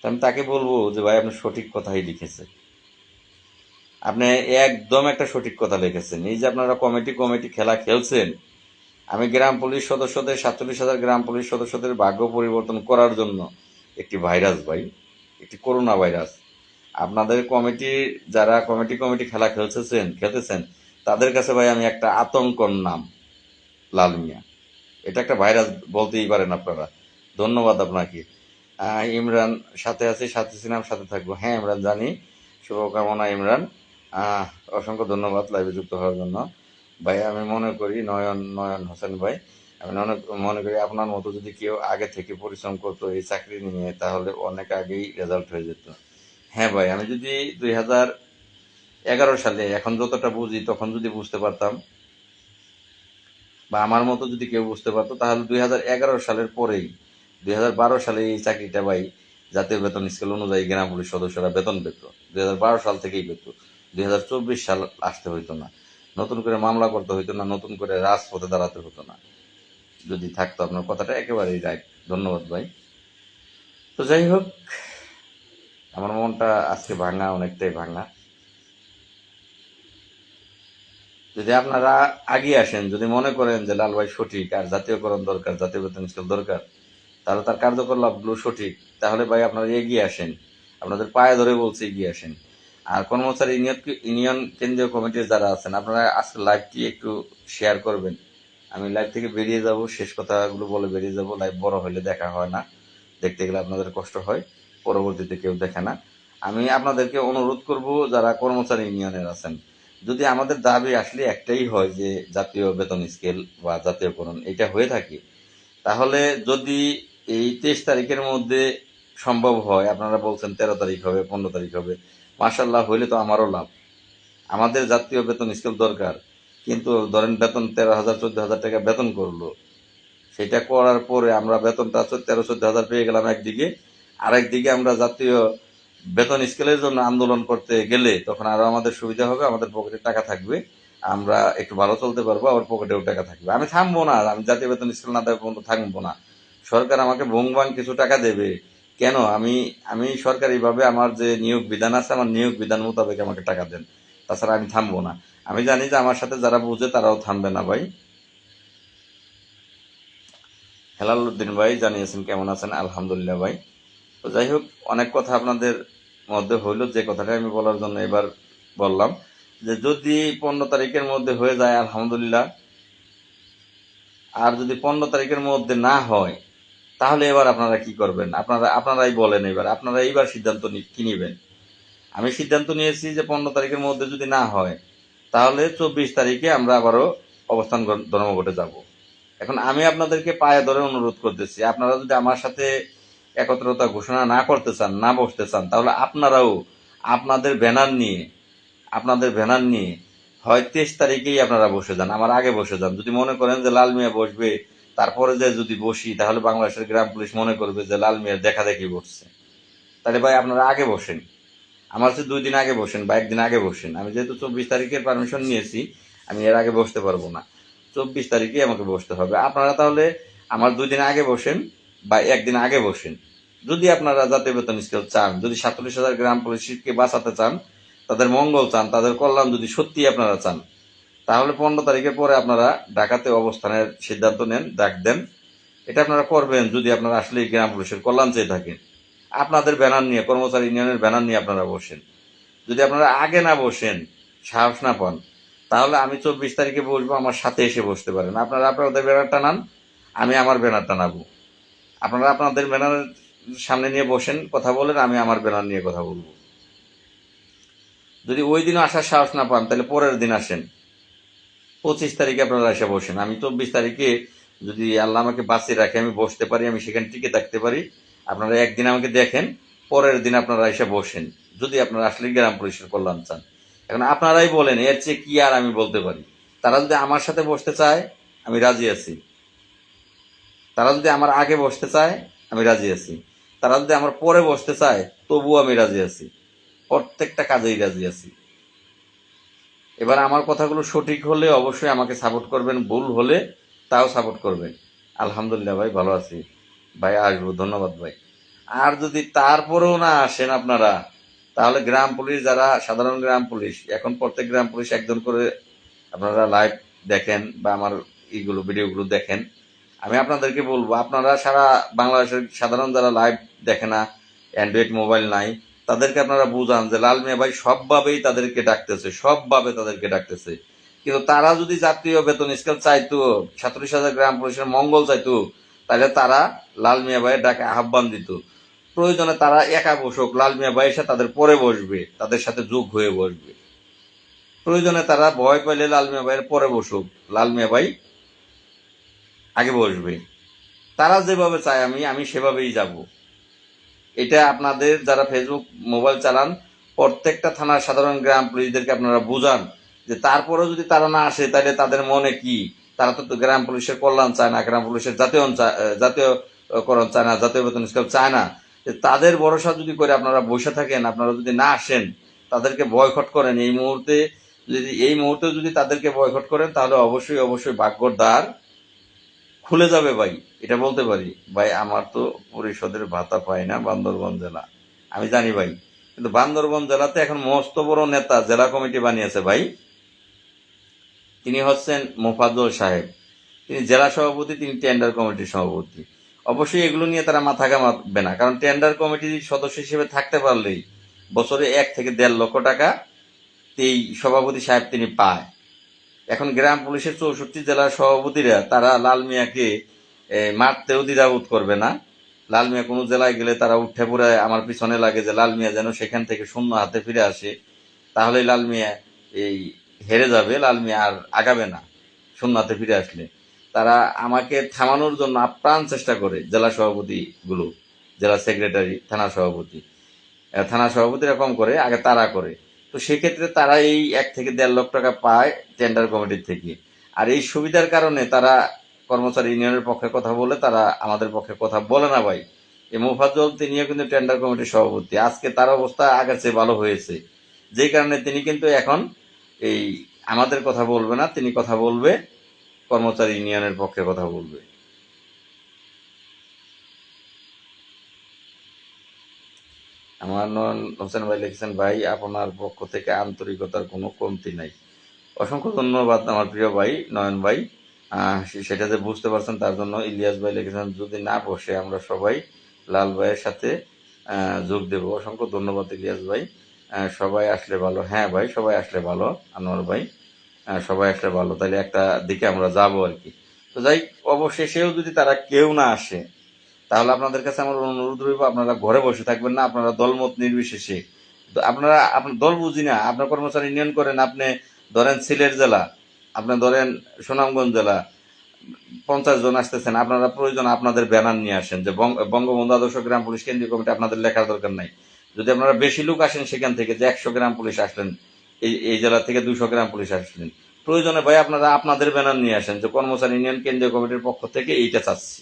আমি তাকে বলবো যে ভাই আপনি সঠিক কথাই লিখেছে, আপনি একদম একটা সঠিক কথা লিখেছেন। এই যে আপনারা কমিটি কমিটি খেলা খেলছেন, আমি গ্রাম পুলিশ সদস্যদের 47,000 গ্রাম পুলিশ সদস্যদের ভাগ্য পরিবর্তন করার জন্য একটি ভাইরাস ভাই, একটি করোনা ভাইরাস। আপনাদের কমিটি, যারা কমিটি কমিটি খেলা খেলতেছেন তাদের কাছে ভাই আমি একটা আতঙ্কর নাম, লাল মিয়া। এটা একটা ভাইরাস বলতেই পারেন আপনারা। ধন্যবাদ আপনাকে। ইমরান, সাথে আছি, সাথে ছিলাম, সাথে থাকবো। হ্যাঁ ইমরান, জানি। শুভকামনা ইমরান। আহ, অসংখ্য ধন্যবাদ লাইভে যুক্ত হওয়ার জন্য। ভাই আমি মনে করি, নয়ন হোসেন ভাই, আমি মনে করি আপনার মতো যদি কেউ আগে থেকে পরিশ্রম করতো এই চাকরি নিয়ে তাহলে অনেক আগেই রেজাল্ট হয়ে যেত। হ্যাঁ ভাই, আমি যদি 2011 সালে, এখন যতটা বুঝি তখন যদি বুঝতে পারতাম, বা আমার মতো যদি কেউ বুঝতে পারতো, তাহলে 2011 সালের পরেই 2012 সালে এই চাকরিটা ভাই জাতীয় বেতন স্কেল অনুযায়ী গ্রাম পুলিশ সদস্যরা বেতন পেত। 2012 সাল থেকেই পেত। 2024 সাল আসতে হইতো না, নতুন করে মামলা করতে হইতো না, নতুন করে রাজপথে দাঁড়াতে হতো না যদি থাকতো। আপনার কথাটা একেবারেই রাইট। ধন্যবাদ ভাই। তো যাই হোক, আমার মনটা আজকে ভাঙা, অনেকটাই ভাঙা। যদি আপনারা আগিয়ে আসেন, যদি মনে করেন যে লাল ভাই সঠিক আর জাতীয়করণ দরকার, জাতীয় বেতন স্কেল দরকার, তাহলে তার কার্যকলাপগুলো সঠিক, তাহলে ভাই আপনারা এগিয়ে আসেন। আপনাদের পায়ে ধরে বলছি এগিয়ে আসেন। আর কর্মচারী ইউনিয়ন কেন্দ্রীয় কমিটির যারা আছেন, আপনারা আজকে লাইভটি একটু শেয়ার করবেন। আমি লাইভ থেকে বেরিয়ে যাব, শেষ কথাগুলো বলে বেরিয়ে যাব। লাইভ বড় হলে দেখা হয় না, দেখতে গেলে আপনাদের কষ্ট হয়, পরবর্তীতে কেউ দেখে না। আমি আপনাদেরকে অনুরোধ করব, যারা কর্মচারী ইউনিয়নের আছেন, যদি আমাদের দাবি আসলে একটাই হয় যে জাতীয় বেতন স্কেল বা জাতীয়করণ এটা হয়ে থাকে, তাহলে যদি এই 23 তারিখের মধ্যে সম্ভব হয়, আপনারা বলছেন 13 তারিখ হবে, 15 তারিখ হবে, মার্শাল্লাহ, হইলে তো আমারও লাভ। আমাদের জাতীয় বেতন স্কেল দরকার, কিন্তু ধরেন বেতন 13,000 14,000 টাকা বেতন করলো, সেটা করার পরে আমরা বেতনটা 13-14 হাজার পেয়ে গেলাম একদিকে, আরেকদিকে আমরা জাতীয় বেতন স্কেলের জন্য আন্দোলন করতে গেলে তখন আরো আমাদের সুবিধা হবে, আমাদের পকেটে টাকা থাকবে, আমরা একটু ভালো চলতে পারবো, আবার পকেটেও টাকা থাকবে। আমি থামবো না, আমি জাতীয় বেতন স্কেল না দেওয়া পর্যন্ত থাকবো না। সরকার আমাকে ভোংবাং কিছু টাকা দেবে কেন? আমি আমি সরকারিভাবে আমার যে নিয়োগ বিধান আছে, আমার নিয়োগ বিধান মোতাবেক আমাকে টাকা দেন, তাছাড়া আমি থামবো না। আমি জানি যে আমার সাথে যারা বুঝে তারাও থামবে না ভাই। হেলাল উদ্দিন ভাই জানিয়েছেন কেমন আছেন? আলহামদুলিল্লাহ ভাই। তো যাই হোক, অনেক কথা আপনাদের মধ্যে হইল, যে কথাটা আমি বলার জন্য এবার বললাম, যে যদি 15 তারিখের মধ্যে হয়ে যায় আলহামদুলিল্লাহ, আর যদি 15 তারিখের মধ্যে না হয় তাহলে এবার আপনারা কি করবেন? আপনারাই বলেন। এবার আপনারা এইবার সিদ্ধান্ত কি নিবেন? আমি সিদ্ধান্ত নিয়েছি যে 15 তারিখের মধ্যে যদি না হয় তাহলে 24 তারিখে আমরা আবারও অবস্থান ধর্মঘটে যাব। এখন আমি আপনাদেরকে পায়ে ধরে অনুরোধ করতেছি, আপনারা যদি আমার সাথে একত্রতা ঘোষণা না করতে চান, না বসতে চান, তাহলে আপনারাও আপনাদের ব্যানার নিয়ে আপনাদের ব্যানার নিয়ে হয় 23 তারিখেই আপনারা বসে যান, আমার আগে বসে যান। যদি মনে করেন যে লাল মিয়া বসবে, তারপরে যে যদি বসি, তাহলে বাংলাদেশের গ্রাম পুলিশ মনে করবে যে লাল মিয়ার দেখা দেখি বসছে। তাহলে ভাই আপনারা আগে বসেন, আমার চেয়ে 2 দিন আগে বসেন বা 1 দিন আগে বসেন। আমি যেহেতু 24 তারিখের পারমিশন নিয়েছি, আমি এর আগে বসতে পারবো না। 24 তারিখে আমাকে বসতে হবে। আপনারা তাহলে আমার 2 দিন আগে বসেন বা 1 দিন আগে বসেন। যদি আপনারা জাতীয় বেতন স্কেল চান, যদি 47,000 গ্রাম পুলিশকে বাঁচাতে চান, তাদের মঙ্গল চান, তাদের কল্যাণ যদি সত্যি আপনারা চান, তাহলে 15 তারিখের পরে আপনারা ঢাকাতে অবস্থানের সিদ্ধান্ত নেন, ডাক দেন। এটা আপনারা করবেন যদি আপনারা আসলে গ্রাম পুলিশের কল্যাণ চেয়ে থাকেন। আপনাদের ব্যানার নিয়ে, কর্মচারী ইউনিয়নের ব্যানার নিয়ে আপনারা বসেন। যদি আপনারা আগে না বসেন, সাহস না পান, তাহলে আমি 24 তারিখে বসবো, আমার সাথে এসে বসতে পারেন। আপনারা আপনাদের ব্যানার টানান, আমি আমার ব্যানার টানাবো। আপনারা আপনাদের ব্যানারের সামনে নিয়ে বসেন, কথা বলেন, আমি আমার ব্যানার নিয়ে কথা বলবো। যদি ওই দিনও আসার সাহস না পান, তাহলে পরের দিন আসেন, 25 তারিখে আপনারা এসে বসেন। আমি 24 তারিখে যদি আল্লাহ আমাকে বাঁচিয়ে রাখে, আমি বসতে পারি, আমি সেখানে টিকে থাকতে পারি, আপনারা একদিন আমাকে দেখেন, পরের দিন আপনারা এসে বসেন, যদি আপনারা আসলে গ্রাম পুলিশের কল্যাণ চান। এখন আপনারাই বলেন, এর চেয়ে কি আর আমি বলতে পারি? তারা যদি আমার সাথে বসতে চায়, আমি রাজি আছি। তারা যদি আমার আগে বসতে চায়, আমি রাজি আছি। তারা যদি আমার পরে বসতে চায়, তবুও আমি রাজি আছি। প্রত্যেকটা কাজেই রাজি আছি। এবার আমার কথাগুলো সঠিক হলে অবশ্যই আমাকে সাপোর্ট করবেন, ভুল হলে তাও সাপোর্ট করবেন। আলহামদুলিল্লাহ ভাই, ভালো আছি ভাই, আসবো, ধন্যবাদ ভাই। আর যদি তারপরেও না আসেন আপনারা, তাহলে গ্রাম পুলিশ যারা সাধারণ গ্রাম পুলিশ, এখন প্রত্যেক গ্রাম পুলিশ একজন করে আপনারা লাইভ দেখেন বা আমার এইগুলো ভিডিওগুলো দেখেন, আমি আপনাদেরকে বলবো, আপনারা সারা বাংলাদেশের সাধারণ যারা লাইভ দেখে না, অ্যান্ড্রয়েড মোবাইল নাই, তাদেরকে আপনারা বুঝান যে লাল মিয়া ভাই সবভাবেই তাদেরকে ডাকতেছে, সবভাবে তাদেরকে ডাকতেছে। কিন্তু তারা যদি জাতীয় বেতন স্কেল চাইতো, 37,000 গ্রাম পুলিশের মঙ্গল চাইতো, তাহলে তারা লাল মিয়া ভাইয়ের ডাকে আহ্বান দিত। প্রয়োজনে তারা একা বসুক, লাল মিয়া ভাই এসে তাদের পরে বসবে, তাদের সাথে যোগ হয়ে বসবে। প্রয়োজনে তারা ভয় পাইলে লাল মিয়া ভাইয়ের পরে বসুক, লাল মিয়া ভাই আগে বসবে। তারা যেভাবে চায় আমি সেভাবেই যাব। এটা আপনাদের যারা ফেসবুক মোবাইল চালান, প্রত্যেকটা থানার সাধারণ গ্রাম পুলিশদেরকে আপনারা বুঝান যে তারপরেও যদি তারা না আসে, তাহলে তাদের মনে কি? তারা তো গ্রাম পুলিশের কল্যাণ চায় না, গ্রাম পুলিশের জাতীয়করণ চায় না, জাতীয় বেতন স্কেল চায় না। তাদের ভরসা যদি করে আপনারা বসে থাকেন, আপনারা যদি না আসেন, তাদেরকে বয়কট করেন এই মুহূর্তে যদি তাদেরকে বয়কট করেন, তাহলে অবশ্যই অবশ্যই ভাগ্যর দ্বার খুলে যাবে ভাই, এটা বলতে পারি ভাই। আমার তো পরিষদের ভাতা পাই না বান্দরবন জেলা, আমি জানি ভাই, কিন্তু বান্দরবন জেলাতে এখন মস্ত বড় নেতা জেলা কমিটি বানিয়েছে ভাই। তিনি হচ্ছেন মোফাজ্জল সাহেব, তিনি জেলা সভাপতি, তিনি টেন্ডার কমিটির সভাপতি। অবশ্যই এগুলো নিয়ে তারা মাথা ঘামাবে না, কারণ টেন্ডার কমিটির সদস্য হিসেবে থাকতে পারলেই বছরে 1 থেকে 1.5 লক্ষ টাকা এই সভাপতি সাহেব তিনি পায়। এখন গ্রাম পুলিশের 64 জেলার সভাপতিরা তারা লাল মিয়াকে মারতেও দ্বিধাবোধ করবে না। লাল মিয়া কোনো জেলায় গেলে তারা উঠে পড়ে আমার পিছনে লাগে যে লাল মিয়া যেন সেখান থেকে শূন্য হাতে ফিরে আসে, তাহলে লাল মিয়া এই হেরে যাবে, লাল মিয়া আর আগাবে না শূন্য হাতে ফিরে আসলে। তারা আমাকে থামানোর জন্য আপ্রাণ চেষ্টা করে, জেলা সভাপতিগুলো, জেলা সেক্রেটারি, থানা সভাপতিরা কম করে, আগে তারা করে। তো সেক্ষেত্রে তারা এই 1 থেকে 1.5 লক্ষ টাকা পায় টেন্ডার কমিটির থেকে। আর এই সুবিধার কারণে তারা কর্মচারী ইউনিয়নের পক্ষে কথা বলে, তারা আমাদের পক্ষে কথা বলে না ভাই। এই মোফাজ্জল তিনিও কিন্তু টেন্ডার কমিটির সভাপতি, আজকে তার অবস্থা আগের চেয়ে ভালো হয়েছে, যেই কারণে তিনি কিন্তু এখন এই আমাদের কথা বলবে না, তিনি কথা বলবে কর্মচারী ইউনিয়নের পক্ষে কথা বলবে। আমার নয়ন হোসেন ভাই লিখেছেন, ভাই আপনার পক্ষ থেকে আন্তরিকতার কোনো কমতি নাই। অসংখ্য ধন্যবাদ আমার প্রিয় ভাই নয়ন ভাই, সেটা যে বুঝতে পারছেন তার জন্য। ইলিয়াস ভাই লিখেছেন, যদি না বসে আমরা সবাই লাল ভাইয়ের সাথে যোগ দেব। অসংখ্য ধন্যবাদ ইলিয়াস ভাই। সবাই আসলে ভালো, হ্যাঁ ভাই, সবাই আসলে ভালো আনোয়ার ভাই, সবাই আসলে ভালো, তাহলে একটা দিকে আমরা যাবো আর কি। তো যাই, অবশেষেও যদি তারা কেউ না আসে, তাহলে আপনাদের কাছে আমার অনুরোধ রইব, আপনারা ঘরে বসে থাকবেন না, আপনারা দলমত নির্বিশেষে, আপনার দল বুঝি না, আপনার কর্মচারী ইউনিয়ন করেন, আপনি ধরেন সিলেট জেলা, আপনি ধরেন সুনামগঞ্জ জেলা, 50 জন আসতেছেন, আপনারা প্রয়োজন আপনাদের ব্যানার নিয়ে আসেন যে বঙ্গবন্ধু আদর্শ গ্রাম পুলিশ কেন্দ্রীয় কমিটি, আপনাদের লেখার দরকার নাই। যদি আপনারা বেশি লোক আসেন সেখান থেকে, যে 100 গ্রাম পুলিশ আসলেন, এই জেলা থেকে 200 গ্রাম পুলিশ আসলেন, প্রয়োজনে ভাই আপনারা আপনাদের ব্যানার নিয়ে আসেন যে কর্মচারী ইউনিয়ন কেন্দ্রীয় কমিটির পক্ষ থেকে এইটা চাচ্ছি।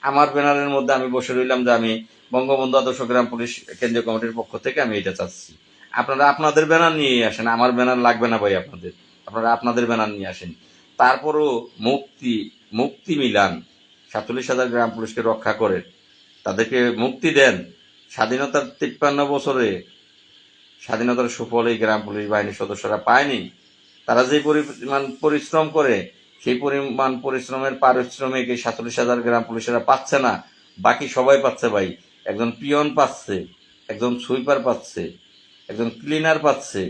আমার ব্যানারের মধ্যে আমি বসে রইলাম যে আমি বঙ্গবন্ধু আদর্শ গ্রাম পুলিশ কেন্দ্রীয় কমিটির পক্ষ থেকে আমি এটা চাচ্ছি। আপনারা আপনাদের ব্যানার নিয়ে আসেন, আমার ব্যানার লাগবে না ভাই আপনাদের, আপনারা আপনাদের ব্যানার নিয়ে আসেন। তারপরও মুক্তি মিলান, 47,000 গ্রাম পুলিশকে রক্ষা করে তাদেরকে মুক্তি দেন। স্বাধীনতার 53 বছরে স্বাধীনতার সুফল এই গ্রাম পুলিশ বাহিনীর সদস্যরা পায়নি। তারা যে পরিমাণ পরিশ্রম করে সেই পরিমাণ পরিশ্রমের পারিশ্রমিক এই 47,000 গ্রাম পুলিশেরা পাচ্ছে না, বাকি সবাই পাচ্ছে ভাই। একজন পিয়ন পাচ্ছে, একজন সুইপার পাচ্ছে, একজন ক্লিনার পাচ্ছে,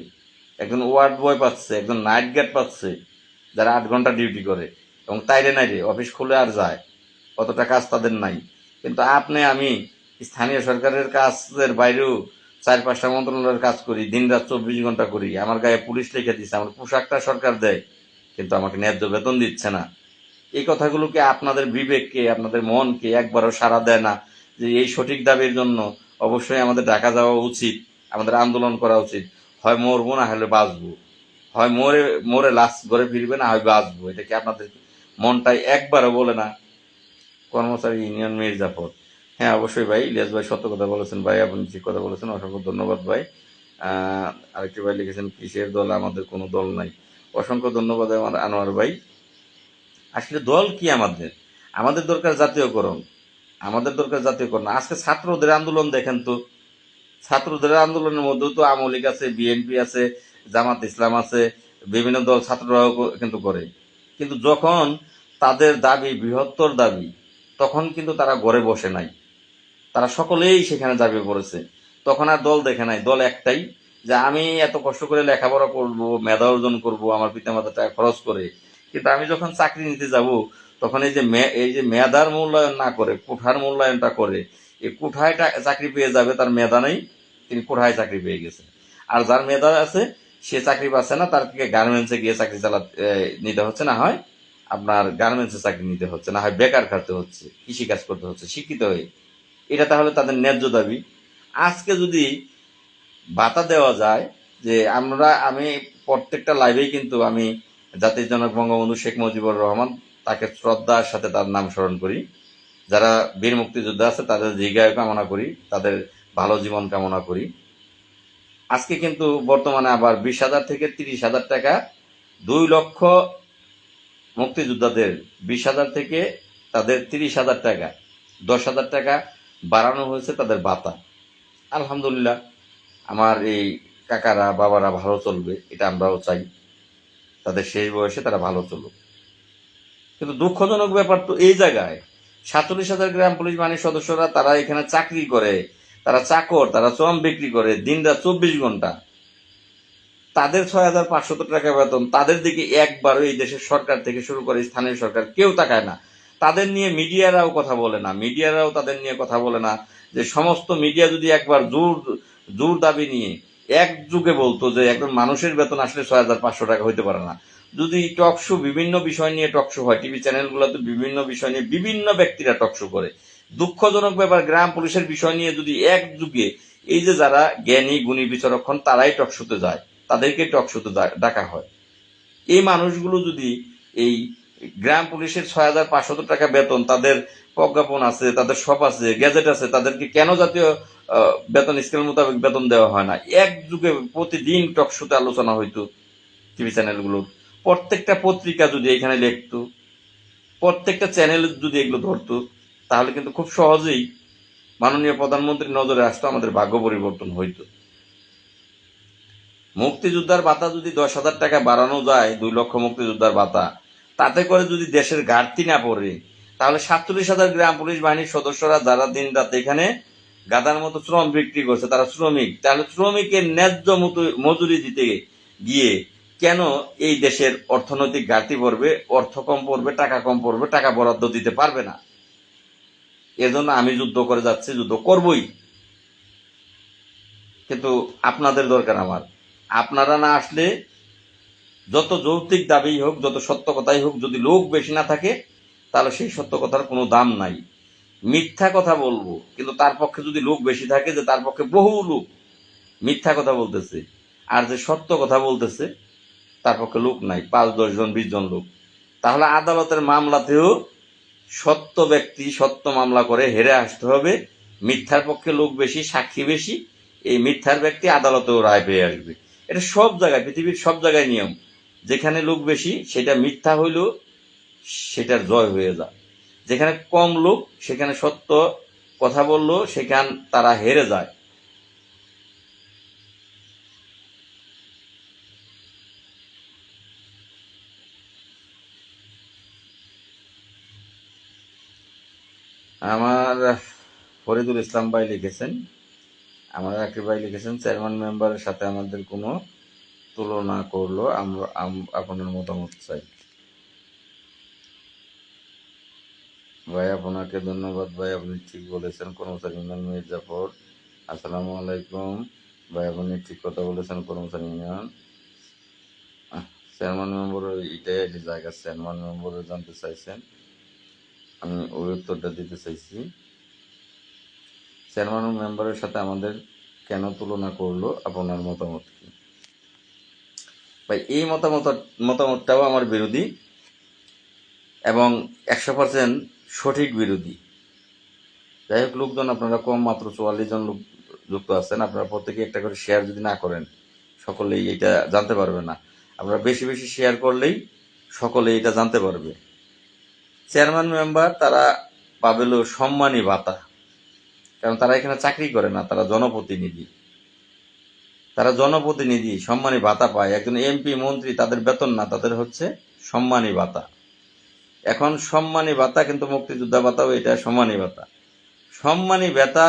একজন ওয়ার্ড বয় পাচ্ছে, একজন নাইট গার্ড পাচ্ছে, যারা 8 ঘন্টা ডিউটি করে এবং তাইরে নাইরে অফিস খুলে আর যায়, অতটা কাজ তাদের নাই। কিন্তু আপনি আমি স্থানীয় সরকারের কাজের বাইরেও 4-5টা মন্ত্রণালয়ের কাজ করি, দিনরাত 24 ঘন্টা করি, আমার গায়ে পুলিশ লিখে দিচ্ছে, আমার পোশাকটা সরকার দেয়, কিন্তু আমাকে ন্যায্য বেতন দিচ্ছে না। এই কথাগুলোকে আপনাদের বিবেককে, আপনাদের মনকে একবারও সাড়া দেয় না যে এই সঠিক দাবির জন্য অবশ্যই আমাদের ঢাকা যাওয়া উচিত, আমাদের আন্দোলন করা উচিত। হয় মরবো না হলে বাঁচবো, হয় মরে মরে লাশ ঘরে ফিরবে, না হয় বাঁচবো। এটা কি আপনাদের মনটাই একবারও বলে না? কর্মচারী ইউনিয়ন মির্জাফর। হ্যাঁ, অবশ্যই ভাই, ইলিয়াস ভাই সত্য কথা বলেছেন ভাই, আপনি ঠিক কথা বলেছেন, অসংখ্য ধন্যবাদ ভাই। আরেকটি ভাই লিখেছেন কিসের দল, আমাদের কোনো দল নাই। অসংখ্য ধন্যবাদ আমার আনোয়ার ভাই। আসলে দল কি আমাদের? আমাদের দরকার জাতীয়করণ, আমাদের দরকার জাতীয়করণ। আজকে ছাত্রদের আন্দোলন দেখেন তো, ছাত্রদের আন্দোলনের মধ্যেও তো আওয়ামী লীগ আছে, বিএনপি আছে, জামাত ইসলাম আছে, বিভিন্ন দল ছাত্ররাও কিন্তু করে। কিন্তু যখন তাদের দাবি বৃহত্তর দাবি, তখন কিন্তু তারা ঘরে বসে নাই, তারা সকলেই সেখানে ঝাঁপিয়ে পড়েছে। তখন আর দল দেখে নাই, দল একটাই, যে আমি এত কষ্ট করে লেখাপড়া করব, মেধা অর্জন করব আমার পিতামাতার টাকা খরচ করে, কিন্তু আমি যখন চাকরি নিতে যাব, তখন এই যে মেধার মূল্যায়ন না করে কোঠার মূল্যায়নটা করে, এই কোঠায় চাকরি পেয়ে যাবে, তার মেধা নেই, তিনি কোঠায় চাকরি পেয়ে গেছে। আর যার মেধা আছে সে চাকরি পাচ্ছে না, তার থেকে গার্মেন্টসে গিয়ে চাকরি নিতে হচ্ছে, না হয় আপনার গার্মেন্টসে চাকরি নিতে হচ্ছে, না হয় বেকার খাটতে হচ্ছে, কৃষিকাজ করতে হচ্ছে শিক্ষিত হয়ে। এটা তাহলে তাদের ন্যায্য দাবি। আজকে যদি ভাতা দেওয়া যায়, যে আমি প্রত্যেকটা লাইভেই কিন্তু আমি জাতির জনক বঙ্গবন্ধু শেখ মুজিবুর রহমান, তাকে শ্রদ্ধার সাথে তার নাম স্মরণ করি। যারা বীর মুক্তিযোদ্ধা আছে তাদের দীর্ঘায়ু কামনা করি, তাদের ভালো জীবন কামনা করি। আজকে কিন্তু বর্তমানে আবার 20,000 থেকে 30,000 টাকা, 2 লক্ষ মুক্তিযোদ্ধাদের 20,000 থেকে তাদের 30,000 টাকা, 10,000 টাকা বাড়ানো হয়েছে তাদের ভাতা। আলহামদুলিল্লাহ, আমার এই কাকারা বাবারা ভালো চলবে, এটা আমরাও চাই, তাদের শেষ বয়সে তারা ভালো চলুক। কিন্তু দুঃখজনক ব্যাপার তো এই জায়গায়, 47,000 গ্রাম পুলিশ বাহিনীর সদস্যরা তারা এখানে চাকরি করে, তারা চাকর, তারা শ্রম বিক্রি করে দিনরাত 24 ঘন্টা, তাদের 6,500 টাকা বেতন, তাদের দিকে একবারও এই দেশের সরকার থেকে শুরু করে স্থানীয় সরকার কেউ তাকায় না। তাদের নিয়ে মিডিয়ারাও কথা বলে না, মিডিয়ারাও তাদের নিয়ে কথা বলে না। যে সমস্ত মিডিয়া যদি একবার জোর দাবি নিয়ে এক যুগে বলতো যে একজন মানুষের বেতন আসলে 6,500 টাকা হইতে পারে না, যদি টকশো বিভিন্ন বিষয় নিয়ে টকশো হয়, টিভি চ্যানেলগুলোতে বিভিন্ন বিষয় নিয়ে বিভিন্ন ব্যক্তিরা টকশো করে, দুঃখজনক ব্যাপার, গ্রাম পুলিশের বিষয় নিয়ে যদি এক যুগে এই যে যারা জ্ঞানী গুণী বিচরক্ষণ তারাই টকশোতে যায়, তাদেরকে টকশোতে ডাকা হয়, এই মানুষগুলো যদি এই গ্রাম পুলিশের 6,500 টাকা বেতন, তাদের প্রজ্ঞাপন আছে, তাদের সব আছে, গ্যাজেট আছে, তাদেরকে কেন জাতীয় বেতন স্কেল মোতাবেক বেতন দেওয়া হয় না? এক যুগে প্রতিদিন টকশোতে আলোচনা হইতো, টিভি চ্যানেলগুলোর প্রত্যেকটা পত্রিকা যদি এখানে লিখতো, প্রত্যেকটা চ্যানেল যদি এগুলো ধরতো, তাহলে কিন্তু খুব সহজেই মাননীয় প্রধানমন্ত্রীর নজরে আসতো, আমাদের ভাগ্য পরিবর্তন হইতো। মুক্তিযোদ্ধার ভাতা যদি 10,000 টাকা বাড়ানো যায়, 2 লক্ষ মুক্তিযোদ্ধার ভাতা, তাতে করে যদি দেশের ঘাটতি না পড়ে, তাহলে 47,000 গ্রাম পুলিশ বাহিনীর সদস্যরা যারা দিন রাত এখানে গাদার মতো শ্রম বিক্রি করছে, তারা শ্রমিক, তাহলে শ্রমিকের ন্যায্য মজুরি দিতে গিয়ে কেন এই দেশের অর্থনৈতিক ঘাটতি পড়বে, অর্থ কম পড়বে, টাকা কম পড়বে, টাকা বরাদ্দ দিতে পারবে না? এজন্য আমি যুদ্ধ করে যাচ্ছি, যুদ্ধ করবই। কিন্তু আপনাদের দরকার আমার, আপনারা না আসলে যত যৌক্তিক দাবি হোক, যত সত্য কথাই হোক, যদি লোক বেশি না থাকে তাহলে সেই সত্য কথার কোনো দাম নাই। মিথ্যা কথা বলবো, কিন্তু তার পক্ষে যদি লোক বেশি থাকে, যে তার পক্ষে বহু লোক মিথ্যা কথা বলতেছে, আর যে সত্য কথা বলতেছে তার পক্ষে লোক নাই, 5-10 জন 20 জন লোক, তাহলে আদালতের মামলাতেও সত্য ব্যক্তি সত্য মামলা করে হেরে আসতে হবে। মিথ্যার পক্ষে লোক বেশি, সাক্ষী বেশি, এই মিথ্যার ব্যক্তি আদালতেও রায় পেয়ে আসবে। এটা সব জায়গায়, পৃথিবীর সব জায়গায় নিয়ম, যেখানে লোক বেশি সেটা মিথ্যা হইলেও সেটার জয় হয়ে যায়, যেখানে কম লোক সেখানে সত্য কথা বললো সেখান তারা হেরে যায়। আমার ফরিদুল ইসলাম ভাই লিখেছেন, আমার আকিব ভাই লিখেছেন, চেয়ারম্যান মেম্বারের সাথে আমাদের কোনো তুলনা করলো, আমরা আপনার মতামত চাই। ভাই আপনাকে ধন্যবাদ ভাই, আপনি ঠিক বলেছেন। কর্মচারী ইউনিয়ন মির্জাপুর, আসসালামু আলাইকুম ভাই, আপনি ঠিক কথা বলেছেন। কর্মচারী ইউনিয়ন চেয়ারম্যান মেম্বার, এটাই একটি জায়গা, চেয়ারম্যান মেম্বারে জানতে চাইছেন, আমি ওই উত্তরটা দিতে চাইছি। চেয়ারম্যান মেম্বারের সাথে আমাদের কেন তুলনা করলো, আপনার মতামত কি? ভাই এই মতামতটাও আমার বিরোধী এবং 100% সঠিক বিরোধী। যাই হোক, লোকজন আপনারা কম, মাত্র 44 জন লোক যুক্ত আছেন, আপনারা প্রত্যেকে একটা করে শেয়ার যদি না করেন সকলেই এটা জানতে পারবে না। আপনারা বেশি বেশি শেয়ার করলেই সকলে এটা জানতে পারবে। চেয়ারম্যান মেম্বার তারা পাবেল সম্মানী ভাতা, কারণ তারা এখানে চাকরি করে না, তারা জনপ্রতিনিধি। সম্মানী ভাতা পায়। একজন এমপি মন্ত্রী তাদের বেতন না, তাদের হচ্ছে সম্মানী ভাতা। এখন সম্মানী ভাতা কিন্তু মুক্তিযোদ্ধা ভাতাও এটা সম্মানী ভাতা। সম্মানী ভাতা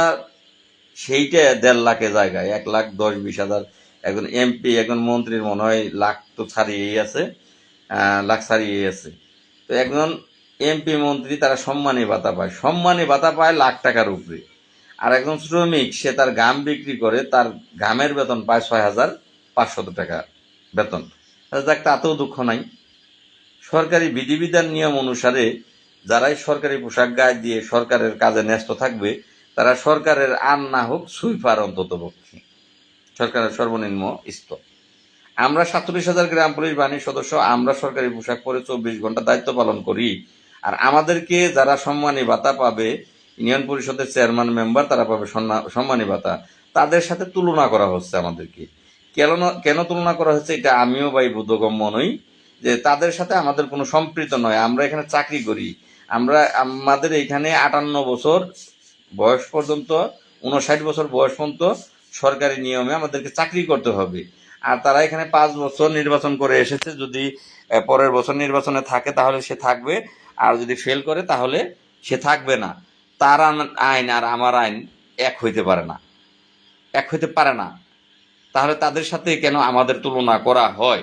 সেইটা 1.5 লাখের জায়গায় 1,10,20,000। একজন এমপি, একজন মন্ত্রীর মনে হয় লাখ তো ছাড়িয়েই আছে, লাখ ছাড়িয়েই আছে। তো একজন এমপি মন্ত্রী তারা সম্মানী ভাতা পায়, লাখ টাকার উপরে। আর একজন শ্রমিক, সে তার ঘাম বিক্রি করে, তার ঘামের বেতন পায় 6,500 টাকা বেতন। যাক, তাতেও দুঃখ নাই। সরকারি বিধিবিধান নিয়ম অনুসারে যারাই সরকারি পোশাক গায়ে দিয়ে সরকারের কাজে ন্যস্ত থাকবে, তারা সরকারের আর না হোক সুইপার, অন্তত পক্ষে সরকারের সর্বনিম্ন স্তর। আমরা 47,000 গ্রাম পুলিশ বাহিনীর সদস্য, আমরা সরকারি পোশাক পরে 24 ঘন্টা দায়িত্ব পালন করি। আর আমাদেরকে যারা সম্মানী ভাতা পাবে, ইউনিয়ন পরিষদের চেয়ারম্যান মেম্বার, তারা পাবে সম্মানী ভাতা। তাদের সাথে তুলনা করা হচ্ছে আমাদেরকে। কেন তুলনা করা হচ্ছে, এটা আমিও ভাই বোধগম্য নই, যে তাদের সাথে আমাদের কোনো সম্পৃক্ত নয়। আমরা এখানে চাকরি করি, আমাদের এখানে 58 বছর বয়স পর্যন্ত, 59 বছর বয়স পর্যন্ত সরকারি নিয়মে আমাদেরকে চাকরি করতে হবে। আর তারা এখানে 5 বছর নির্বাচন করে এসেছে, যদি পরের বছর নির্বাচনে থাকে তাহলে সে থাকবে, আর যদি ফেল করে তাহলে সে থাকবে না। তার আইন আর আমার আইন এক হইতে পারে না। তাহলে তাদের সাথে কেন আমাদের তুলনা করা হয়?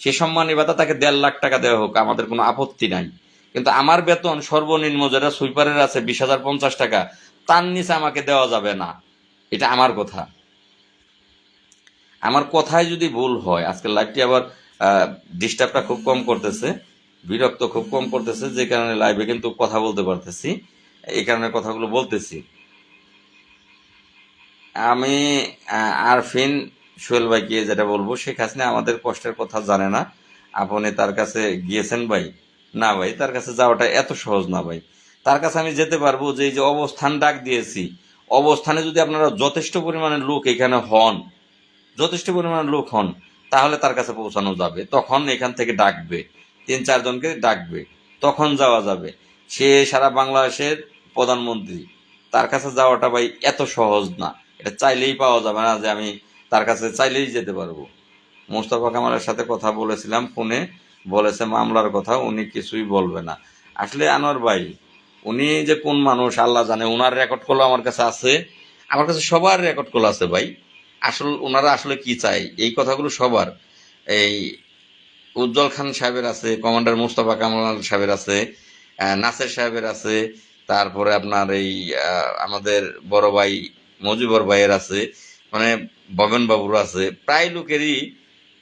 সে সম্মানী ভাতা তাকে 1.5 লাখ টাকা দেওয়া হোক, আমাদের কোনো আপত্তি নাই। কিন্তু আমার বেতন সর্বনিম্ন যেটা সুইপারের আছে 20,050 টাকা, তার নিচে আমাকে দেওয়া যাবে না। এটা আমার কথা। আমার কথায় যদি ভুল হয়, আজকের লাইভটি আবার ডিস্টার্বটা খুব কম করতেছে, বিরক্ত খুব কম করতেছে, যে কারণে লাইভে কিন্তু কথা বলতে পারতেছি, এই কারণে কথাগুলো বলতেছি। আমি আরফিন সোহেল ভাইকে যেটা বলবো, শেখ হাসিনা আমাদের কষ্টের কথা জানে না। আপনি তার কাছে গিয়েছেন ভাই? না ভাই, তার কাছে যাওয়াটা এত সহজ না ভাই। তার কাছে আমি যেতে পারবো যে এই যে অবস্থান ডাক দিয়েছি, অবস্থানে যদি আপনারা যথেষ্ট পরিমাণের লোক এখানে হন, তাহলে তার কাছে পৌঁছানো যাবে। তখন এখান থেকে ডাকবে, 3-4 জনকে ডাকবে, তখন যাওয়া যাবে। সে সারা বাংলাদেশের প্রধানমন্ত্রী, তার কাছে যাওয়াটা ভাই এত সহজ না। এটা চাইলেই পাওয়া যাবে না যে আমি তার কাছে চাইলেই যেতে পারবো। মোস্তফা কামালের সাথে কথা বলেছিলাম ফোনে, বলেছে মামলার কথা উনি কিছুই বলবে না। আসলে আনোয়ার ভাই, উনি যে কোন মানুষ আল্লাহ জানে। ওনার রেকর্ড কল আমার কাছে আছে, আমার কাছে সবার রেকর্ড কল আছে ভাই। ওনারা আসলে কি চাই, এই কথাগুলো সবার, এই উজ্জ্বল খান সাহেবের আছে, কমান্ডার মোস্তফা কামাল সাহেবের আছে, নাসের সাহেবের আছে, তারপরে আপনার এই আমাদের বড় ভাই মজিবর ভাইয়ের আছে, মানে ভবেন বাবুর আছে। প্রায় লোকেরই,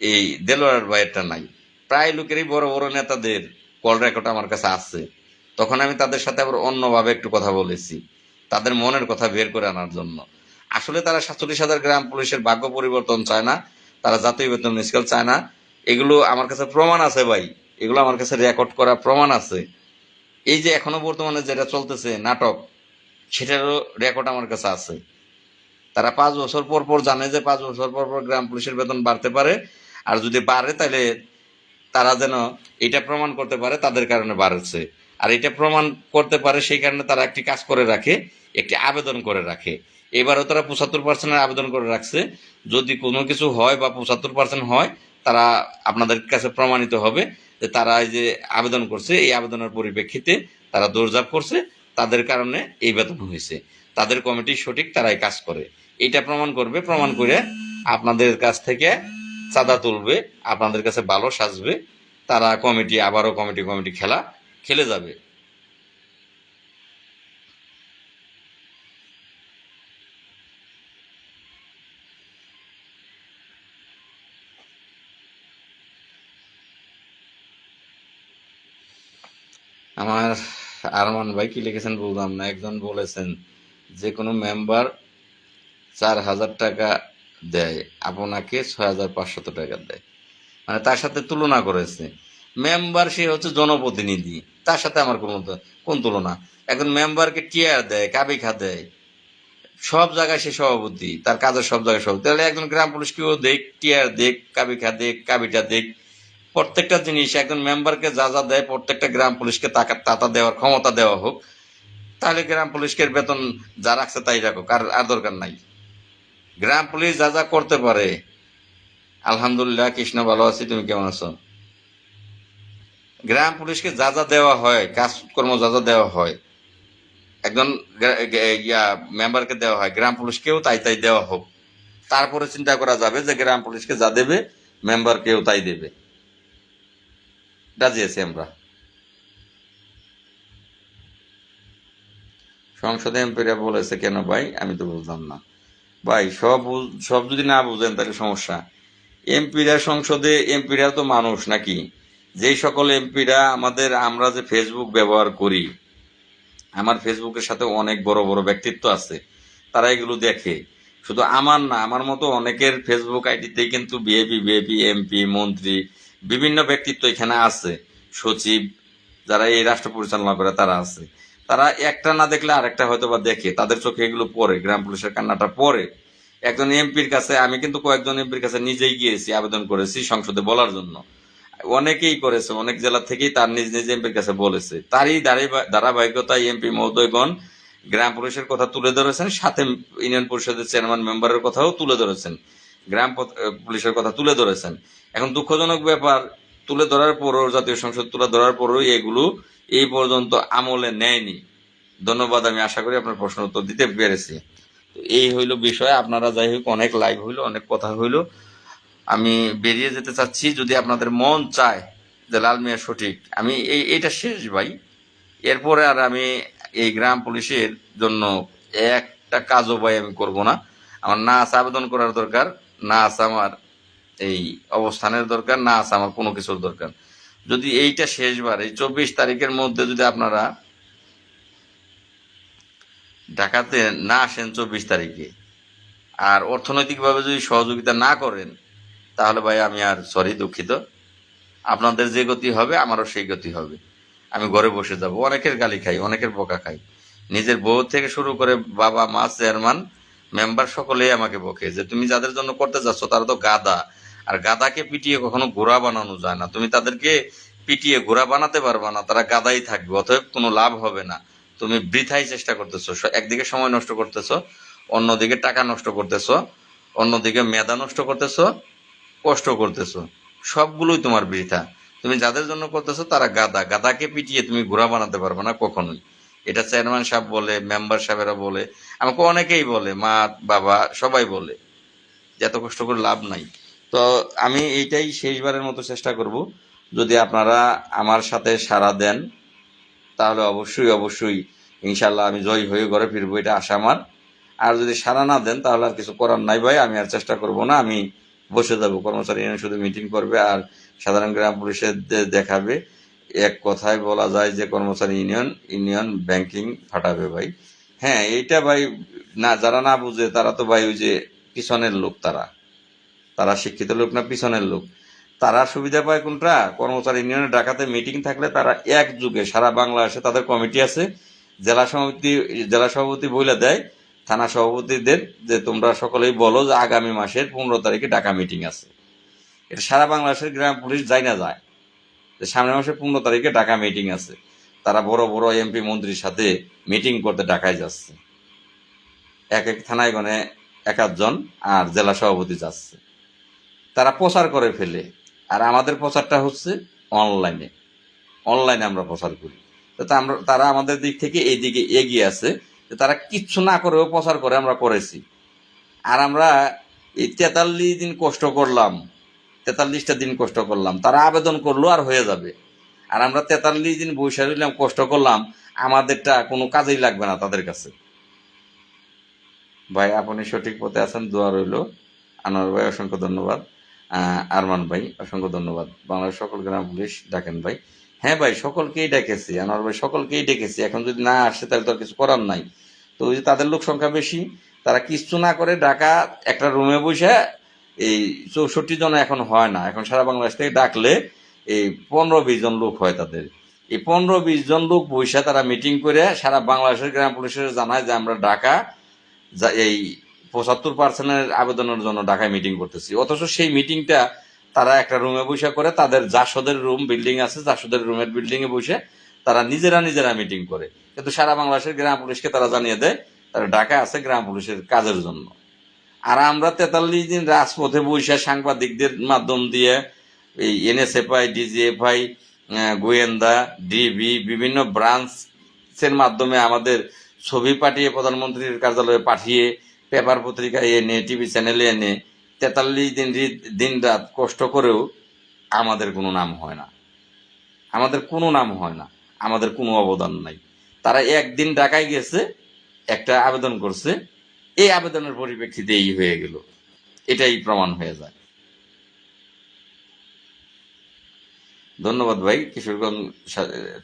এই দেলোয়ার ভাইয়েরটা নাই, প্রায় লোকেরই বড় বড় নেতাদের কল রেকর্ড আমার কাছে আছে। তখন আমি তাদের সাথে আবার অন্যভাবে একটু কথা বলেছি, তাদের মনের কথা বের করে আনার জন্য। আসলে তারা 47,000 গ্রাম পুলিশের ভাগ্য পরিবর্তন চায় না, তারা জাতীয় বেতন স্কেল চায় না। এগুলো আমার কাছে প্রমাণ আছে ভাই, এগুলো আমার কাছে রেকর্ড করা প্রমাণ আছে। এই যে এখনো বর্তমানে যেটা চলতেছে নাটক, সেটারও রেকর্ড আমার কাছে আছে। তারা 5 বছর পর পর জানে যে 5 বছর পর পর গ্রাম পুলিশের বেতন বাড়তে পারে, আর যদি বাড়ে তাহলে তারা যেন এটা প্রমাণ করতে পারে তাদের কারণে বাড়ছে। আর এটা প্রমাণ করতে পারে সেই কারণে তারা একটি কাজ করে রাখে, একটি আবেদন করে রাখে। এবারও তারা 75% আবেদন করে রাখছে। যদি কোনো কিছু হয় বা 75% হয়, তারা আপনাদের কাছে প্রমাণিত হবে যে তারা এই যে আবেদন করছে, এই আবেদনের পরিপ্রেক্ষিতে তারা দৌড়ঝাঁপ করছে, তাদের কারণে এই বেতন হয়েছে, তাদের কমিটি সঠিক, তারাই কাজ করে। এইটা প্রমাণ করবে, প্রমাণ করে আপনাদের কাছ থেকে চাঁদা তুলবে, আপনাদের কাছে ভালো সাজবে, তারা কমিটি আবারও কমিটি কমিটি খেলা খেলে যাবে। আমার আরমান ভাই কি লিখেছেন বললাম না, একজন বলেছেন যে কোনো মেম্বার 4,000 টাকা দেয়, আপনাকে 6,500 টাকা দেয়, মানে তার সাথে তুলনা করেছে। মেম্বার সে হচ্ছে জনপ্রতিনিধি, তার সাথে আমার কোন তুলনা? একজন মেম্বারকে টিয়ার দেয়, কাবিখা দেয়, সব জায়গায় সে সভাপতি, তার কাজের সব জায়গায় সভাপতি। তাহলে একজন গ্রাম পুলিশকেও দেখ, টিয়ার দেখ, কাবিখা দেখ, কাবিটা দেখ, প্রত্যেকটা জিনিস একজন মেম্বারকে যা যা দেয় প্রত্যেকটা গ্রাম পুলিশকে তাতা দেওয়ার ক্ষমতা দেওয়া হোক। তাহলে গ্রাম পুলিশকে বেতন যা রাখছে তাই রাখুক, আর দরকার নাই। গ্রাম পুলিশ যা যা করতে পারে, আলহামদুলিল্লাহ, কৃষ্ণ ভালো আছি, তুমি কেমন আছো? গ্রাম পুলিশকে যা যা দেওয়া হয়, কাজকর্ম যা যা দেওয়া হয়, একজন মেম্বারকে দেওয়া হয়, গ্রাম পুলিশকেও তাই তাই দেওয়া হোক। তারপরে চিন্তা করা যাবে যে গ্রাম পুলিশকে যা দেবে মেম্বারকেও তাই দেবে। রাজি আছি আমরা। সংসদে এমপিরা বলেছে কেন ভাই? আমি তো বুঝলাম না ভাই। সব যদি না বুঝেন তাহলে সমস্যা। এমপিরা তো মানুষ নাকি? যেই সকল এমপিরা আমরা যে ফেসবুক ব্যবহার করি, আমার ফেসবুকের সাথে অনেক বড় বড় ব্যক্তিত্ব আছে, তারা এগুলো দেখে। শুধু আমার না, আমার মতো অনেকের ফেসবুক আইডিতেই কিন্তু বিএপি এমপি মন্ত্রী বিভিন্ন ব্যক্তিত্ব এখানে আছে, সচিব, যারা এই রাষ্ট্র পরিচালনা করে তারা আছে। তারা একটা না দেখলে আরেকটা হয়তো বা দেখে, তাদের চোখে এগুলো পড়ে, গ্রাম পুলিশের কান্নাটা পড়ে। একজন এমপির কাছে, আমি কিন্তু কয়েকজন এমপির কাছে নিজেই গিয়েছি, আবেদন করেছি সংসদে বলার জন্য। অনেকেই করেছে, অনেক জেলা থেকেই তার নিজ নিজ এমপির কাছে বলেছে। তারই ধারাবাহিকতায় এমপি মহোদয়গণ গ্রাম পুলিশের কথা তুলে ধরেছেন, সাথে ইউনিয়ন পরিষদের চেয়ারম্যান মেম্বারের কথাও তুলে ধরেছেন, পুলিশের কথা তুলে ধরেছেন। এখন দুঃখজনক ব্যাপার, তুলে ধরার পরও, জাতীয় সংসদ তুলে ধরার পরও এগুলো এই পর্যন্ত আমলে নেয়নি। ধন্যবাদ, আমি আশা করি আপনার প্রশ্ন উত্তর দিতে পেরেছি। তো এই হইল বিষয়। আপনারা যাই হোক, অনেক লাইভ হইলো, অনেক কথা হইলো, আমি বেরিয়ে যেতে চাচ্ছি। যদি আপনাদের মন চায় যে লাল মিয়া সঠিক, আমি এইটা শেষ ভাই। এরপরে আর আমি এই গ্রাম পুলিশের জন্য একটা কাজও ভাই আমি করব না। আমার না আছে আবেদন করার দরকার, না আছে আমার এই অবস্থানের দরকার, না আছে আমার কোনো কিছুর দরকার। যদি এইটা শেষবার, এই 24 তারিখের মধ্যে যদি আপনারা ঢাকাতে না আসেন 24 তারিখে, আর অর্থনৈতিকভাবে যদি সহযোগিতা না করেন, তাহলে ভাই আমি আর সরি, দুঃখিত। আপনাদের যে গতি হবে আমারও সেই গতি হবে। আমি ঘরে বসে যাব, অনেকের গালি খাই, অনেকের বকা খাই, নিজের বউ থেকে শুরু করে বাবা মা চেয়ারম্যান মেম্বার সকলেই আমাকে বকে যে তুমি যাদের জন্য করতে যাচ্ছ তারা তো গাদা, আর গাদাকে পিটিয়ে কখনো ঘোড়া বানানো যায় না। তুমি তাদেরকে পিটিয়ে ঘোড়া বানাতে পারবা না, তারা গাদাই থাকবে, অতএব কোনো লাভ হবে না। তুমি বৃথাই চেষ্টা করতেছো, একদিকে সময় নষ্ট করতেছো, অন্যদিকে টাকা নষ্ট করতেছো, অন্যদিকে মেধা নষ্ট করতেছো, কষ্ট করতেছো, সবগুলোই তোমার বৃথা। তুমি যাদের জন্য করতেছো তারা গাদা, গাদাকে পিটিয়ে তুমি ঘোড়া বানাতে পারবে না কখনোই। এটা চেয়ারম্যান সাহেব বলে, মেম্বার সাহেবেরা বলে, আমাকে অনেকেই বলে, মা বাবা সবাই বলে যে এত কষ্ট করে লাভ নাই। তো আমি এইটাই শেষবারের মতো চেষ্টা করব। যদি আপনারা আমার সাথে সাড়া দেন তাহলে অবশ্যই অবশ্যই ইনশাল্লাহ আমি জয় হয়ে ঘরে ফিরবো, এটা আশা আমার। আর যদি সাড়া না দেন তাহলে আর কিছু করার নাই ভাই, আমি আর চেষ্টা করব না, আমি বসে যাব। কর্মচারী ইউনিয়ন শুধু মিটিং করবে আর সাধারণ গ্রাম পুলিশের দেখাবে। এক কথায় বলা যায় যে কর্মচারী ইউনিয়ন ব্যাংকিং ফাটাবে ভাই। হ্যাঁ, এইটা ভাই, না যারা না বুঝে তারা তো ভাই ওই যে পিছনের লোক, তারা শিক্ষিত লোক না, পিছনের লোক। তারা সুবিধা পায় কোনটা? কর্মচারী ইউনিয়নের ঢাকাতে মিটিং থাকলে তারা একযুগে সারা বাংলাদেশে তাদের কমিটি আছে, জেলা সভাপতি বইলা দেয় থানা সভাপতিদের যে তোমরা সকলেই বলো যে আগামী মাসের 15 তারিখে ঢাকা মিটিং আছে। এটা সারা বাংলাদেশের গ্রাম পুলিশ যায় না যায় যে সামনের মাসের 15 তারিখে ঢাকা মিটিং আছে। তারা বড় বড় এমপি মন্ত্রীর সাথে মিটিং করতে ঢাকায় যাচ্ছে, এক এক থানায় গণে 1-1 জন, আর জেলা সভাপতি যাচ্ছে। তারা প্রচার করে ফেলে, আর আমাদের প্রচারটা হচ্ছে অনলাইনে আমরা প্রচার করি। তো তারা আমাদের দিক থেকে এই দিকে এগিয়ে আছে, তারা কিচ্ছু না করেও প্রচার করে আমরা করেছি। আর আমরা এই 43 দিন কষ্ট করলাম, 43টা দিন কষ্ট করলাম, তারা আবেদন করলো আর হয়ে যাবে। আর আমরা 43 দিন বসে রইলাম, কষ্ট করলাম, আমাদেরটা কোনো কাজেই লাগবে না তাদের কাছে। ভাই আপনি সঠিক পথে আছেন, দোয়া রইল। আনোয়ার ভাই অসংখ্য ধন্যবাদ। আরমান ভাই অসংখ্য ধন্যবাদ। বাংলাদেশ সকল গ্রাম পুলিশ ডাকেন ভাই। হ্যাঁ ভাই, সকলকেই ডেকেছি, আনোয়ার ভাই সকলকেই ডেকেছি। এখন যদি না আসে তাহলে তো আর কিছু করার নাই। তো ওই যে তাদের লোক সংখ্যা বেশি, তারা কিচ্ছু না করে ঢাকা একটা রুমে বসে এই 64 জন এখন হয় না, এখন সারা বাংলাদেশ থেকে ডাকলে এই 15-20 জন লোক হয় তাদের। এই 15-20 জন লোক বসে তারা মিটিং করে সারা বাংলাদেশের গ্রাম পুলিশের জানায় যে আমরা ঢাকা এই 75% আবেদনের জন্য ঢাকায় মিটিং করতেছি। অথচ সেই মিটিংটা তারা একটা রুমে বসে করে, তাদের জাসদের রুম বিল্ডিং আছে, জাসদের রুমের বিল্ডিং এ বসে তারা নিজেরা মিটিং করে। কিন্তু সারা বাংলাদেশের গ্রাম পুলিশকে তারা জানিয়ে দেয় তারা ঢাকায় আছে গ্রাম পুলিশের কাজের জন্য। আর আমরা 43 দিন রাজপথে বসে সাংবাদিকদের মাধ্যম দিয়ে এই এনএসএফআই, ডিজিএফআই, গোয়েন্দা, ডিবি, বিভিন্ন ব্রাঞ্চের মাধ্যমে আমাদের ছবি পাঠিয়ে প্রধানমন্ত্রীর কার্যালয়ে পাঠিয়ে পেপার পত্রিকায় এনে টিভি চ্যানেলে এনে 43 দিন রাত কষ্ট করেও আমাদের কোনো নাম হয় না, আমাদের কোনো নাম হয় না, আমাদের কোনো অবদান নাই। তারা একদিন ঢাকায় গেছে, একটা আবেদন করছে, এই আবেদনের পরিপ্রেক্ষিতে এই হয়ে গেল, এটাই প্রমাণ হয়ে যায়। ধন্যবাদ ভাই। কিশোরগঞ্জ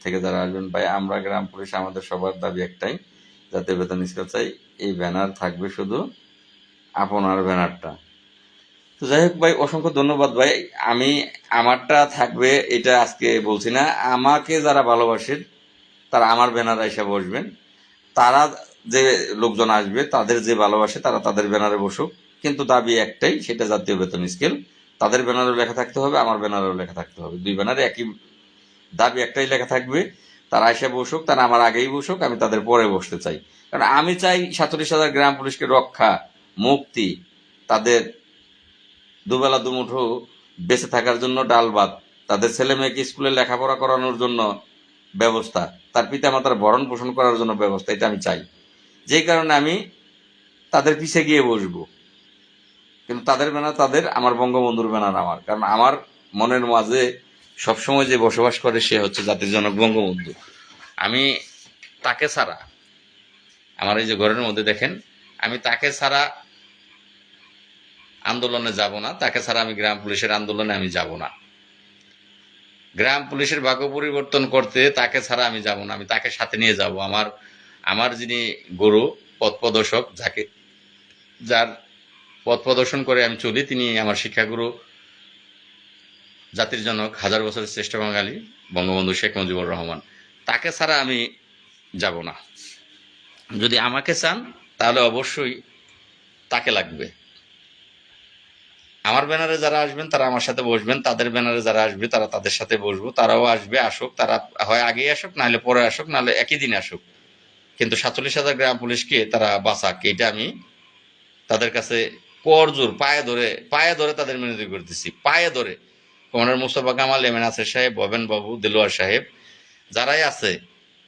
থেকে যারা আসবেন ভাই, আমরা গ্রাম পুলিশ আমাদের সবার দাবি একটাই, যাতে বেতন স্কেল চাই। এই ব্যানার থাকবে শুধু আপনার ব্যানারটা। তো যাই হোক ভাই, অসংখ্য ধন্যবাদ ভাই। আমি আমারটা থাকবে এটা আজকে বলছি না, আমাকে যারা ভালোবাসেন তারা আমার ব্যানারে এসে বসবেন। তারা যে লোকজন আসবে তাদের যে ভালোবাসে তারা তাদের ব্যানারে বসুক, কিন্তু দাবি একটাই, সেটা জাতীয় বেতন স্কেল। তাদের ব্যানারেও লেখা থাকতে হবে, আমার ব্যানারেও লেখা থাকতে হবে, দুই ব্যানারে একই দাবি একটাই লেখা থাকবে। তারা এসে বসুক, তারা আমার আগেই বসুক, আমি তাদের পরে বসতে চাই। কারণ আমি চাই 47,000 গ্রাম পুলিশকে রক্ষা, মুক্তি, তাদের দুবেলা দুমুঠো বেঁচে থাকার জন্য ডাল ভাত, তাদের ছেলে মেয়েকে স্কুলে লেখাপড়া করানোর জন্য ব্যবস্থা, তার পিতা মাতার ভরণ পোষণ করার জন্য ব্যবস্থা, এটা আমি চাই। যেই কারণে আমি তাদের পিছে গিয়ে বসবো। কিন্তু তাদের ব্যানার তাদের, আমার বঙ্গবন্ধুর ব্যানার আমার। কারণ আমার মনের মাঝে সবসময় যে বসবাস করে সে হচ্ছে জাতির জনক বঙ্গবন্ধু। আমি তাকে ছাড়া, আমার এই যে ঘরের মধ্যে দেখেন, আমি তাকে ছাড়া আন্দোলনে যাব না, তাকে ছাড়া আমি গ্রাম পুলিশের আন্দোলনে আমি যাব না। গ্রাম পুলিশের ভাগ্য পরিবর্তন করতে তাকে ছাড়া আমি যাব না, আমি তাকে সাথে নিয়ে যাব। আমার যিনি গুরু, পথ প্রদর্শক, যার পথ প্রদর্শন করে আমি চলি, তিনি আমার শিক্ষাগুরু, জাতির জনক, হাজার বছরের শ্রেষ্ঠ বাঙালি বঙ্গবন্ধু শেখ মুজিবুর রহমান। তাকে ছাড়া আমি যাব না। যদি আমাকে চান তাহলে অবশ্যই তাকে লাগবে। আমার ব্যানারে যারা আসবেন তারা আমার সাথে বসবেন, তাদের ব্যানারে যারা আসবে তারা তাদের সাথে বসবো। তারাও আসবে, আসুক, তারা হয় আগেই আসুক, নাহলে পরে আসুক, নাহলে একই দিন আসুক, কিন্তু 47,000 গ্রাম পুলিশকে তারা বাঁচাক, এটা আমি তাদের কাছে করজোর পায়ে ধরে তাদের মিনতি করতেছি, পায়ে ধরে। Commander Mustafa Kamal, M A Nasir সাহেব, ভবেন বাবু, দেলোয়ার সাহেব, যারাই আছে,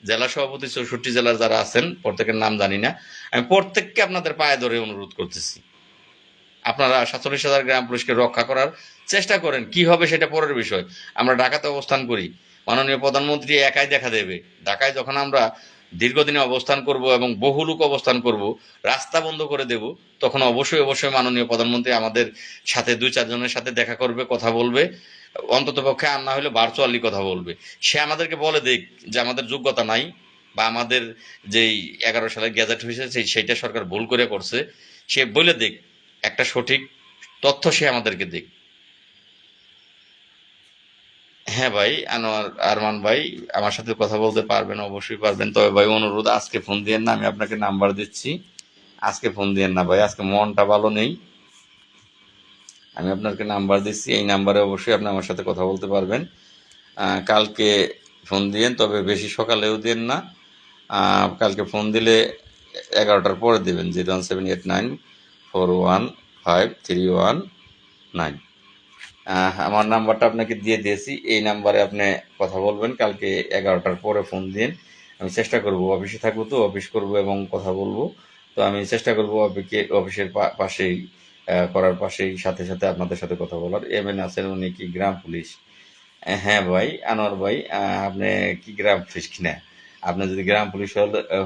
জেলা সভাপতি 64 জেলার যারা আছেন, প্রত্যেকের নাম জানি না, আমি প্রত্যেককে আপনাদের পায়ে ধরে অনুরোধ করতেছি, আপনারা 47,000 গ্রাম পুলিশকে রক্ষা করার চেষ্টা করেন। কি হবে সেটা পরের বিষয়। আমরা ঢাকাতে অবস্থান করি, মাননীয় প্রধানমন্ত্রী একাই দেখা দেবে। ঢাকায় যখন আমরা দীর্ঘদিনে অবস্থান করব এবং বহু লোক অবস্থান করব, রাস্তা বন্ধ করে দেব, তখন অবশ্যই মাননীয় প্রধানমন্ত্রী আমাদের সাথে 2-4 জনের সাথে দেখা করবে, কথা বলবে, অন্তত পক্ষে আর না হলে ভার্চুয়ালি কথা বলবে। সে আমাদেরকে বলে দিক যে আমাদের যোগ্যতা নাই, বা আমাদের যেই 11 সালে গ্যাজেট হয়েছে সেইটা সরকার ভুল করে করছে, সে বলে দিক, একটা সঠিক তথ্য সে আমাদেরকে দিক। হ্যাঁ ভাই, আনোয়ার আরমান ভাই আমার সাথে কথা বলতে পারবেন, অবশ্যই পারবেন। তবে ভাই অনুরোধ, আজকে ফোন দিয়েন না, আমি আপনাকে নাম্বার দিচ্ছি, আজকে ফোন দিয়েন না ভাই, আজকে মনটা ভালো নেই। আমি আপনাকে নাম্বার দিচ্ছি, এই নাম্বারে অবশ্যই আপনি আমার সাথে কথা বলতে পারবেন। কালকে ফোন দিয়েন, তবে বেশি সকালেও দিন না। কালকে ফোন দিলে 11টার পরে দেবেন, 01789415319। আমার নাম্বারটা আপনাকে দিয়ে দিয়েছি, এই নাম্বারে আপনি কথা বলবেন। কালকে 11টার পরে ফোন দিন, আমি চেষ্টা করব, অফিসে থাকবো তো অফিস করব এবং কথা বলবো। তো আমি চেষ্টা করব অফিসের পাশেই করার পাশেই সাথে সাথে আপনাদের সাথে কথা বলার। এম এ নাসের উনি কি গ্রাম পুলিশ? হ্যাঁ ভাই, আনোয়ার ভাই, আপনি কি গ্রাম পুলিশ কিনা? আপনি যদি গ্রাম পুলিশ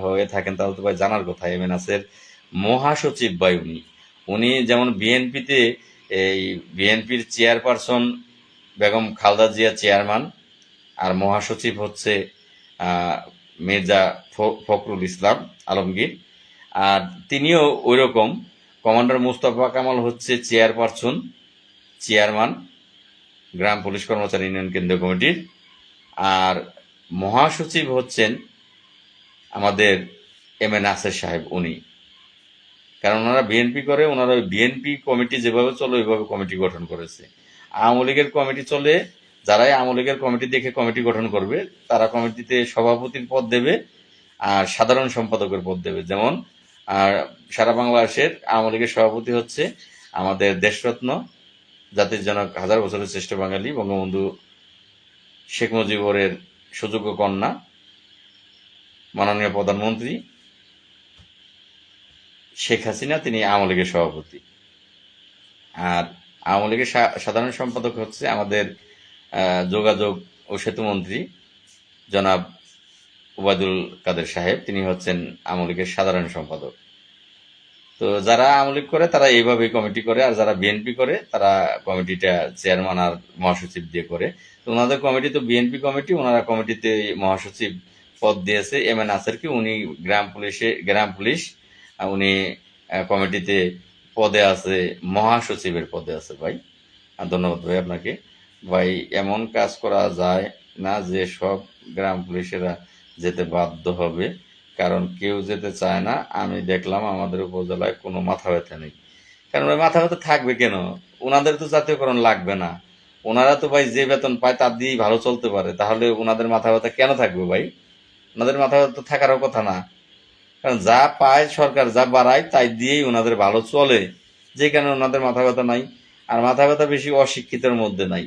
হয়ে থাকেন তাহলে তো ভাই জানার কথা। এম এ নাসের মহাসচিব ভাই উনি। উনি যেমন বিএনপিতে, এই বিএনপির চেয়ারপারসন বেগম খালেদা জিয়া চেয়ারম্যান, আর মহাসচিব হচ্ছে আহ, মির্জা ফখরুল ইসলাম আলমগীর। আর তিনিও ওই রকম। কমান্ডার মুস্তফা কামাল হচ্ছে চেয়ারপারসন, চেয়ারম্যান গ্রাম পুলিশ কর্মচারী ইউনিয়ন কেন্দ্রীয় কমিটির। আর মহাসচিব হচ্ছেন আমাদের এম এ নাসের সাহেব উনি। কারণ ওনারা বিএনপি করে, ওনারা ওই বিএনপি কমিটি যেভাবে চলে ওইভাবে কমিটি গঠন করেছে। আওয়ামী লীগের কমিটি চলে, যারাই আওয়ামী লীগের কমিটি দেখে কমিটি গঠন করবে তারা কমিটিতে সভাপতির পদ দেবে আর সাধারণ সম্পাদকের পদ দেবে। যেমন আর সারা বাংলাদেশের আওয়ামী লীগের সভাপতি হচ্ছে আমাদের দেশরত্ন, জাতির জনক, হাজার বছরের শ্রেষ্ঠ বাঙালি বঙ্গবন্ধু শেখ মুজিবুরের সুযোগ্য কন্যা, মাননীয় প্রধানমন্ত্রী শেখ হাসিনা, তিনি আওয়ামী লীগের সভাপতি। আর আওয়ামী লীগের সাধারণ সম্পাদক হচ্ছে আমাদের যোগাযোগ ও সেতু মন্ত্রী জনাব ওবায়দুল কাদের সাহেব, তিনি হচ্ছেন আওয়ামী লীগের সাধারণ সম্পাদক। তো যারা আওয়ামী লীগ করে তারা এইভাবেই কমিটি করে, আর যারা বিএনপি করে তারা কমিটিটা চেয়ারম্যান আর মহাসচিব দিয়ে করে। তো ওনাদের কমিটি তো বিএনপি কমিটি, ওনারা কমিটিতে মহাসচিব পদ দিয়েছে এম এ নাসেরকে। উনি গ্রাম পুলিশ উনি কমিটিতে পদে আছে, মহাসচিবের পদে আছে ভাই। ধন্যবাদ ভাই আপনাকে। ভাই, এমন কাজ করা যায় না যে সব গ্রাম পুলিশেরা যেতে বাধ্য হবে, কারণ কেউ যেতে চায় না। আমি দেখলাম আমাদের উপজেলায় কোনো মাথা ব্যথা নেই। কারণ ওই মাথা ব্যথা থাকবে কেন? ওনাদের তো জাতীয়করণ লাগবে না। ওনারা তো ভাই যে বেতন পায় তার দিয়েই ভালো চলতে পারে, তাহলে ওনাদের মাথা ব্যথা কেন থাকবে ভাই? ওনাদের মাথা ব্যথা তো থাকারও কথা না। কারণ যা পায় সরকার, যা বাড়ায় তাই দিয়েই ওনাদের ভালো চলে, যে কারণে ওনাদের মাথা ব্যথা নাই। আর মাথা ব্যথা বেশি অশিক্ষিতের মধ্যে নাই।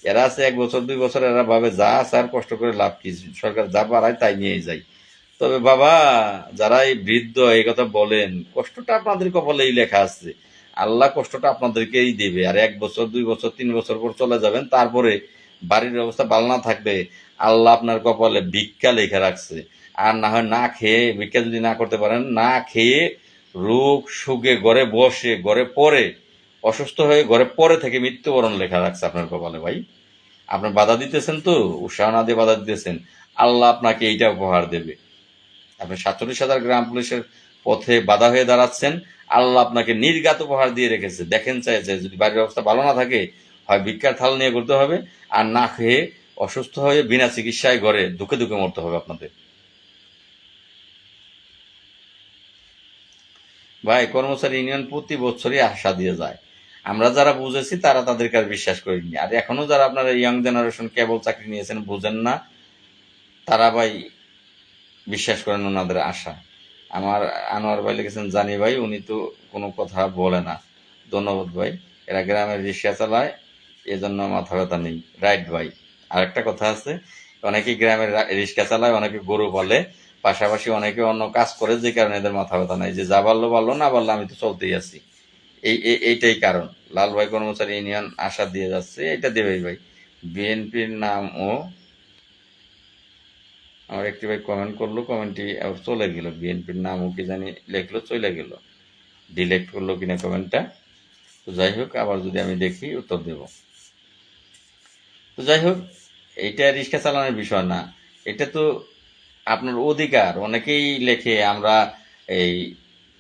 এরা আছে 1 বছর 2 বছর, এরা ভাবে যা আছে আর কষ্ট করে লাভ কি, সরকার যা বাড়ায় তাই নিয়ে যায়। তবে বাবা, যারা এই বৃদ্ধ এই কথা বলেন, কষ্টটা আপনাদের কপালেই লেখা আছে। আল্লাহ কষ্টটা আপনাদেরকেই দেবে। আর 1 বছর 2 বছর 3 বছর পর চলে যাবেন, তারপরে বাড়ির অবস্থা ভালো না থাকবে আল্লাহ আপনার কপালে ভিক্ষা লেখা রাখছে। আর না হয় না খেয়ে, ভিক্ষা যদি না করতে পারেন, না খেয়ে রোগ সুখে ঘরে বসে, ঘরে পড়ে, অসুস্থ হয়ে ঘরে পড়ে থেকে মৃত্যুবরণ লেখা রাখছে আপনার কপালে ভাই। আপনার বাধা দিতেছেন তো, উৎসাহ না দিয়ে বাধা দিতেছেন, আল্লাহ আপনাকে এইটা উপহার দেবে। আপনি 47,000 গ্রাম পুলিশের পথে বাধা হয়ে দাঁড়াচ্ছেন, আল্লাহ আপনাকে নির্ঘাত উপহার দিয়ে রেখেছে। দেখেন চাইছে যদি বাড়ির অবস্থা ভালো না থাকে, হয় ভিক্ষার থাল নিয়ে করতে হবে, আর না খেয়ে অসুস্থ হয়ে বিনা চিকিৎসায় ঘরে দুঃখে দুঃখে মরতে হবে আপনাদের। ভাই, কর্মচারী ইউনিয়ন প্রতি বছরই আশা দিয়ে যায়। আমরা যারা বুঝেছি তারা তাদেরকে আর বিশ্বাস করিনি। আর এখনো যারা আপনারা ইয়াং জেনারেশন কেবল চাকরি নিয়েছেন, বুঝেন না, তারা ভাই বিশ্বাস করেন ওনাদের আশা। আমার আনোয়ার ভাই লিখেছেন, জানি ভাই, উনি তো কোনো কথা বলে না। ধন্যবাদ ভাই। এরা গ্রামের রিক্সা চালায়, এজন্য মাথা ব্যথা নেই। রাইট ভাই। আরেকটা কথা আছে, অনেকেই গ্রামের রিক্সা চালায়, অনেকে গরু পালে, পাশাপাশি অনেকে অন্য কাজ করে, যে কারণে এদের মাথা ব্যথা নাই। যে যা পারলো পারলো, না পারলে আমি তো চলতেই আছি। এইটাই কারণ। লাল ভাই কর্মচারী ইউনিয়ন আশা দিয়ে যাচ্ছে, এটা দেবেই ভাই। বিএনপির নাম ও আমার একটি ভাই কমেন্ট করলো, কমেন্টটি আবার চলে গেল। বিএনপির নামও কি জানি লিখলো, চলে গেল। ডিলেক্ট করলো কিনা কমেন্টটা। তো যাই হোক, আবার যদি আমি দেখি উত্তর দেব। তো যাই হোক, এইটা রিক্সা চালানোর বিষয় না, এটা তো আপনার অধিকার। অনেকেই লেখে আমরা এই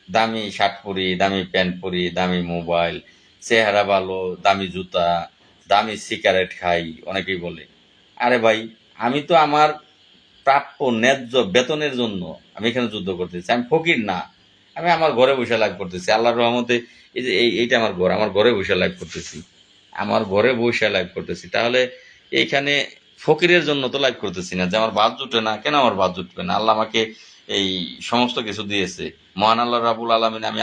দামি শার্ট পরি, দামি প্যান্ট পরি, দামি মোবাইল, চেহারা ভালো, দামি জুতা, দামি সিগারেট খাই, অনেকেই বলে। আরে ভাই, আমি তো আমার প্রাপ্য ন্যায্য বেতনের জন্য আমি এখানে যুদ্ধ করতেছি। আমি ফকির না, আমি আমার ঘরে বসে লাইভ করতেছি আল্লাহর রহমতে। এই যে এইটা আমার ঘর, আমার ঘরে বসে লাইভ করতেছি, আমার ঘরে বসে লাইভ করতেছি। তাহলে এইখানে ফকিরের জন্য তো লাইভ করতেছি না। যে আমার বাদ জুটে না, কেন আমার বাদ জুটবে না? আল্লাহ আমাকে এই সমস্ত কিছু দিয়েছে। মহান আল্লাহ রাবুল আলমিন, আমি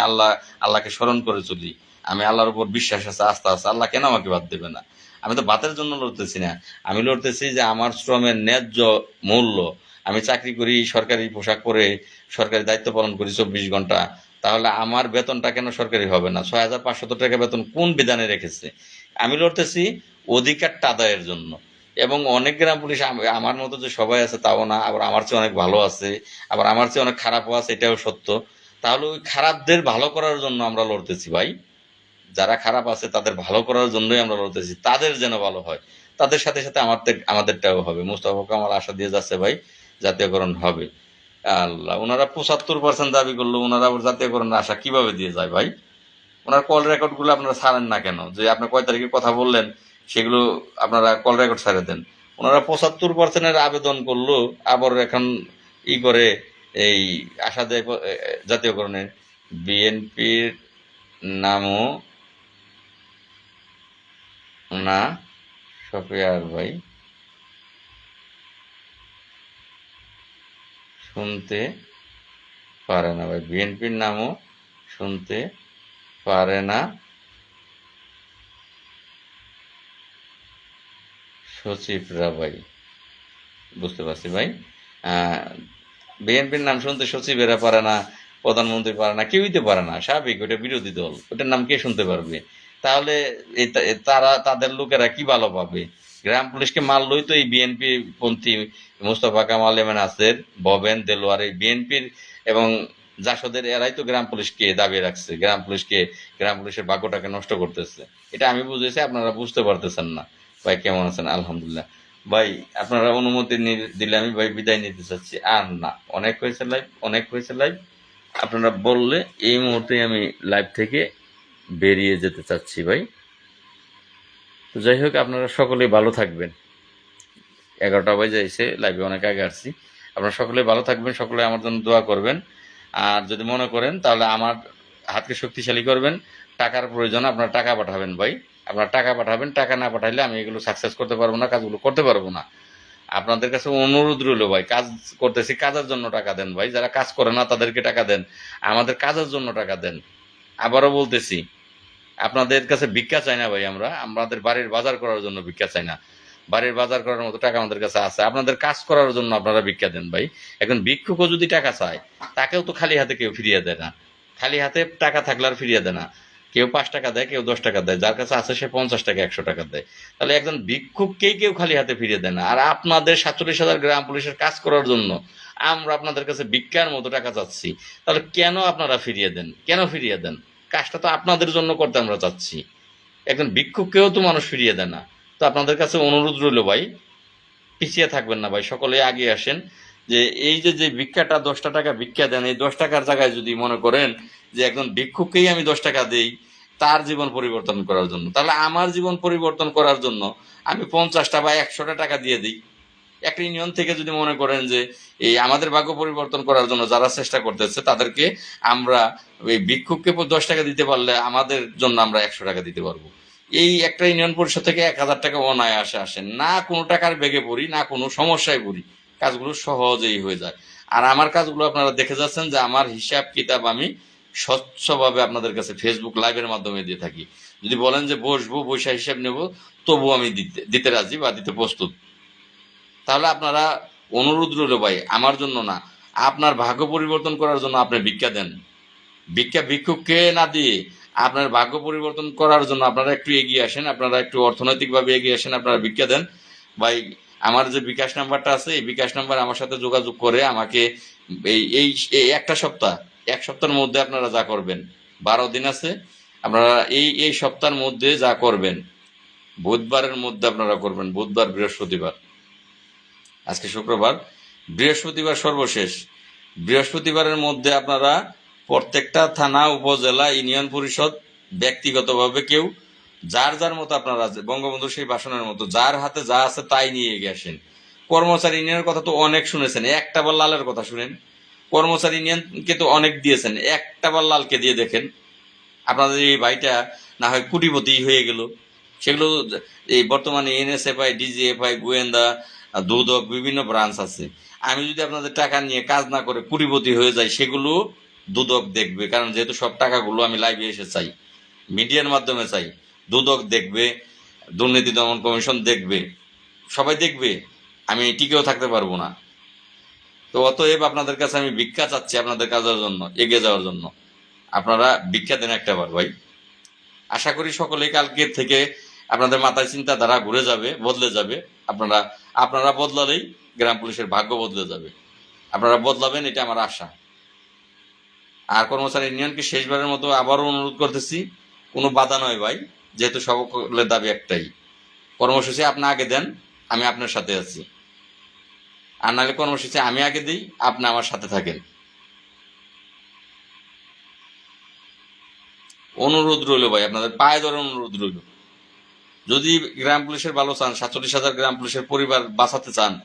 আল্লাহকে স্মরণ করে চলি, আমি আল্লাহর উপর বিশ্বাস আছে, আস্থা আছে, আল্লাহ কেন আমাকে বাদ দেবে না? আমি তো ভাতের জন্য লড়তেছি না, আমি লড়তেছি যে আমার শ্রমের ন্যায্য মূল্য। আমি চাকরি করি, সরকারি পোশাক পরে সরকারি দায়িত্ব পালন করি 24 ঘন্টা, তাহলে আমার বেতনটা কেন সরকারি হবে না? 6,500 টাকা বেতন কোন বিধানে রেখেছে? আমি লড়তেছি অধিকারটা আদায়ের জন্য। এবং অনেক গ্রাম পুলিশ আমার মতো যে সবাই আছে তাও না, আবার আমার চেয়ে অনেক ভালো আছে, আবার আমার চেয়ে অনেক খারাপও আছে, এটাও সত্য। তাহলে ওই খারাপদের ভালো করার জন্য আমরা লড়তেছি ভাই। যারা খারাপ আছে তাদের ভালো করার জন্যই আমরা লড়তেছি, তাদের যেন ভালো হয়। তাদের সাথে সাথে আমাদেরটাও হবে। মুস্তফা কামাল আশা দিয়ে যাচ্ছে ভাই জাতীয়করণ হবে। আল্লাহ, ওনারা 75% দাবি করলো, ওনারা আবার জাতীয়করণের আশা কিভাবে দিয়ে যায় ভাই? ওনার কল রেকর্ড গুলো আপনারা ছাড়েন না কেন? যে আপনি কয় তারিখে কথা বললেন সেগুলো আপনারা কল রেকর্ড ছাড়ে দেন। ওনারা 75%-এর আবেদন করলো, আবার এখন ই করে এই আশা দেয় জাতীয়করণের। বিএনপির নামও না সফিয়ার ভাই শুনতে পারে না ভাই, বিএনপির নামও শুনতে পারে না সচিবরা ভাই। বুঝতে পারছি ভাই। বিএনপির নাম শুনতে সচিবেরা পারে না, প্রধানমন্ত্রী পারে না, কেউই তো পারে না, স্বাভাবিক, ওটা বিরোধী দল, ওটার নাম কে শুনতে পারবে? তাহলে তারা তাদের লোকেরা কি ভালো পাবে? গ্রাম পুলিশকে মারলই তো এই বিএনপি পন্থী মোস্তফা কামাল, এম এ নাসের, ভবেন, দেলোয়ার, এই বিএনপির এবং জাসদের এরাই তো গ্রাম পুলিশকে দাবিয়ে রাখছে, গ্রাম পুলিশের ভাগ্যটাকে নষ্ট করতেছে। এটা আমি বুঝেছি, আপনারা বুঝতে পারতেছেন না। ভাই কেমন আছেন? আলহামদুলিল্লাহ। ভাই আপনারা অনুমতি দিলে আমি ভাই বিদায় নিতে চাচ্ছি। আর না, অনেক হয়েছে লাইভ, অনেক হয়েছে লাইভ। আপনারা বললে এই মুহূর্তে আমি লাইভ থেকে বেরিয়ে যেতে চাচ্ছি ভাই। তো যাই হোক, আপনারা সকলেই ভালো থাকবেন। 11টা বাজে এসে লাইভে অনেক আগে আসছি। আপনারা সকলেই ভালো থাকবেন, সকলে আমার জন্য দোয়া করবেন। আর যদি মনে করেন তাহলে আমার হাতকে শক্তিশালী করবেন, টাকার প্রয়োজন আপনারা টাকা পাঠাবেন ভাই। আপনারা টাকা পাঠাবেন, টাকা না পাঠাইলে আমি এগুলো সাকসেস করতে পারবো না, কাজগুলো করতে পারবো না। আপনাদের কাছে অনুরোধ রইল ভাই, কাজ করতেছি, কাজের জন্য টাকা দেন ভাই। যারা কাজ করে না তাদেরকে টাকা দেন, আমাদের কাজের জন্য টাকা দেন। আবারও বলতেছি, আপনাদের কাছে ভিক্ষা চাই না ভাই। আমাদের বাড়ির বাজার করার জন্য ভিক্ষা চাই না। বাড়ির বাজার করার মতো টাকা আমাদের কাছে আছে, আপনাদের কাজ করার জন্য আপনারা ভিক্ষা দেন ভাই। এখন ভিক্ষুকও যদি টাকা চায়, তাকেও তো খালি হাতে কেউ ফিরিয়ে দেয় না। খালি হাতে টাকা থাকলে আর ফিরিয়ে দেয় না। কেউ 5 টাকা দেয়, কেউ 10 টাকা দেয়, যার কাছে আছে সে 50 টাকা, 100 টাকা দেয়। তাহলে একজন ভিক্ষুককেই কেউ খালি হাতে ফিরিয়ে দেয় না। আর আপনাদের 47,000 গ্রাম পুলিশের কাজ করার জন্য আমরা আপনাদের কাছে ভিক্ষার মতো টাকা চাচ্ছি। তাহলে কেন আপনারা ফিরিয়ে দেন? কেন ফিরিয়ে দেন? কাজটা তো আপনাদের জন্য করতে আমরা চাচ্ছি। একজন ভিক্ষুককেও তো মানুষ ফিরিয়ে দেয় না। তো আপনাদের কাছে অনুরোধ রইল ভাই, পিছিয়ে থাকবেন না ভাই, সকলে আগে আসেন। যে এই যে ভিক্ষাটা 10টা টাকা ভিক্ষা দেন, এই 10 টাকার জায়গায় যদি মনে করেন যে একজন ভিক্ষুককেই আমি 10 টাকা দেই তার জীবন পরিবর্তন করার জন্য, তাহলে আমার জীবন পরিবর্তন করার জন্য আমি 50টা বা 100টা টাকা দিয়ে দিই। একটা ইউনিয়ন থেকে যদি মনে করেন যে এই আমাদের ভাগ্য পরিবর্তন করার জন্য যারা চেষ্টা করতেছে তাদেরকে আমরা ওই ভিক্ষুককে 10 টাকা দিতে পারলে আমাদের জন্য আমরা 100 টাকা দিতে পারবো। এই একটা ইউনিয়ন পরিষদ থেকে 1,000 টাকা অনায়াসে আসে না, কোনো টাকার বেগে পড়ি না, কোনো সমস্যায় পড়ি, কাজগুলো সহজেই হয়ে যায়। আর আমার কাজগুলো আপনারা দেখে যাচ্ছেন যে আমার হিসাব কিতাব আমি স্বচ্ছভাবে আপনাদের কাছে ফেসবুক লাইভের মাধ্যমে দিয়ে থাকি। যদি বলেন যে বসবো, বৈশা হিসাব নেব, তবু আমি দিতে রাজি বা দিতে প্রস্তুত। তাহলে আপনারা, অনুরোধ রইল ভাই, আমার জন্য না, আপনার ভাগ্য পরিবর্তন করার জন্য আপনি ভিক্ষা দেন। ভিক্ষুককে না দিয়ে আপনার ভাগ্য পরিবর্তন করার জন্য আপনারা একটু এগিয়ে আসেন, আপনারা একটু অর্থনৈতিকভাবে এগিয়ে আসেন, আপনারা ভিক্ষা দেন ভাই। আমার যে বিকাশ নাম্বারটা আছে, এই বিকাশ নাম্বার আমার সাথে যোগাযোগ করে আমাকে এই এই এই একটা সপ্তাহ, এক সপ্তাহের মধ্যে আপনারা যা করবেন, 12 দিন আছে, আপনারা এই সপ্তাহের মধ্যে যা করবেন, বুধবারের মধ্যে আপনারা করবেন, বুধবার, বৃহস্পতিবার, আজকে শুক্রবার, বৃহস্পতিবার সর্বশেষ, বৃহস্পতিবারের মধ্যে আপনারা প্রত্যেকটা থানা, উপজেলা, ইউনিয়ন পরিষদ, ব্যক্তিগতভাবে কেউ যার যার মতো, আপনারা বঙ্গবন্ধু সেই ভাষণের মতো যার হাতে যা আছে তাই নিয়ে এগিয়ে আসেন। কর্মচারী ইউনিয়নের কথা তো অনেক শুনেছেন, একটা বার লালের কথা শুনেন। কর্মচারী ইউনিয়নকে তো অনেক দিয়েছেন, একটা বার লালকে দিয়ে দেখেন। আপনাদের এই ভাইটা না হয় কোটিপতি হয়ে গেল। সেগুলো এই বর্তমানে এনএসএফআই, ডিজিএফআই, গোয়েন্দা, দুদক, বিভিন্ন ব্রাঞ্চ আছে। আমি যদি আপনাদের টাকা নিয়ে কাজ না করে কোটিপতি হয়ে যাই, সেগুলো দুদক দেখবে, কারণ যেহেতু সব টাকাগুলো আমি লাইভে এসে চাই, মিডিয়ার মাধ্যমে চাই, দুদক দেখবে, দুর্নীতি দমন কমিশন দেখবে, সবাই দেখবে, আমি টিকেও থাকতে পারবো না। তো অতএব আপনাদের কাছে আমি ভিক্ষা চাচ্ছি, আপনাদের কাজের জন্য এগিয়ে যাওয়ার জন্য। আপনারা ভিক্ষা দেন একটা বার ভাই। আশা করি সকলেই কালকের থেকে আপনাদের মাথায় চিন্তাধারা ঘুরে যাবে, বদলে যাবে। আপনারা আপনারা বদলালেই গ্রাম পুলিশের ভাগ্য বদলে যাবে। আপনারা বদলাবেন, এটা আমার আশা। আর কর্মচারী ইউনিয়নকে শেষবারের মতো আবারও অনুরোধ করতেছি, কোনো বাধা নয় ভাই, যেহেতু সকলের দাবি একটাই। কর্মসূচি আপনি আগে দেন, আমি আপনার সাথে আছি। আর নাহলে কর্মসূচি আমি আগে দিই, আপনি আমার সাথে থাকেন। অনুরোধ রইল ভাই, আপনাদের পায়ে ধরে অনুরোধ রইল। যদি গ্রাম পুলিশের ভালো চান, 47,000 গ্রাম পুলিশের পরিবার বাঁচাতে চান,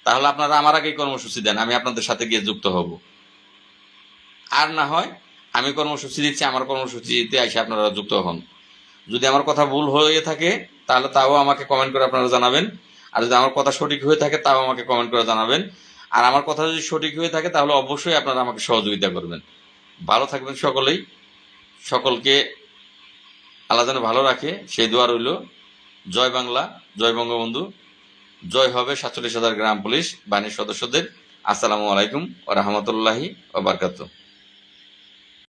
তাহলে আপনারা আমার আগেই কর্মসূচি দেন, আমি আপনাদের সাথে গিয়ে যুক্ত হব। আর না হয় আমি কর্মসূচি দিচ্ছি, আমার কর্মসূচিতে এসে আপনারা যুক্ত হন। যদি আমার কথা ভুল হয়ে থাকে তাহলে তাও আমাকে কমেন্ট করে আপনারা জানাবেন। আর যদি আমার কথা সঠিক হয়ে থাকে তাও আমাকে কমেন্ট করে জানাবেন। আর আমার কথা যদি সঠিক হয়ে থাকে তাহলে অবশ্যই আপনারা আমাকে সহযোগিতা করবেন। ভালো থাকবেন সকলেই। সকলকে আল্লাহ যেন ভালো রাখে সেই দোয়া রইল। জয় বাংলা, জয় বঙ্গবন্ধু, জয় হবে 47,000 গ্রাম পুলিশ বাহিনীর সদস্যদের। আসসালামু আলাইকুম ওয়া রাহমাতুল্লাহি ওয়া বারাকাতুহু।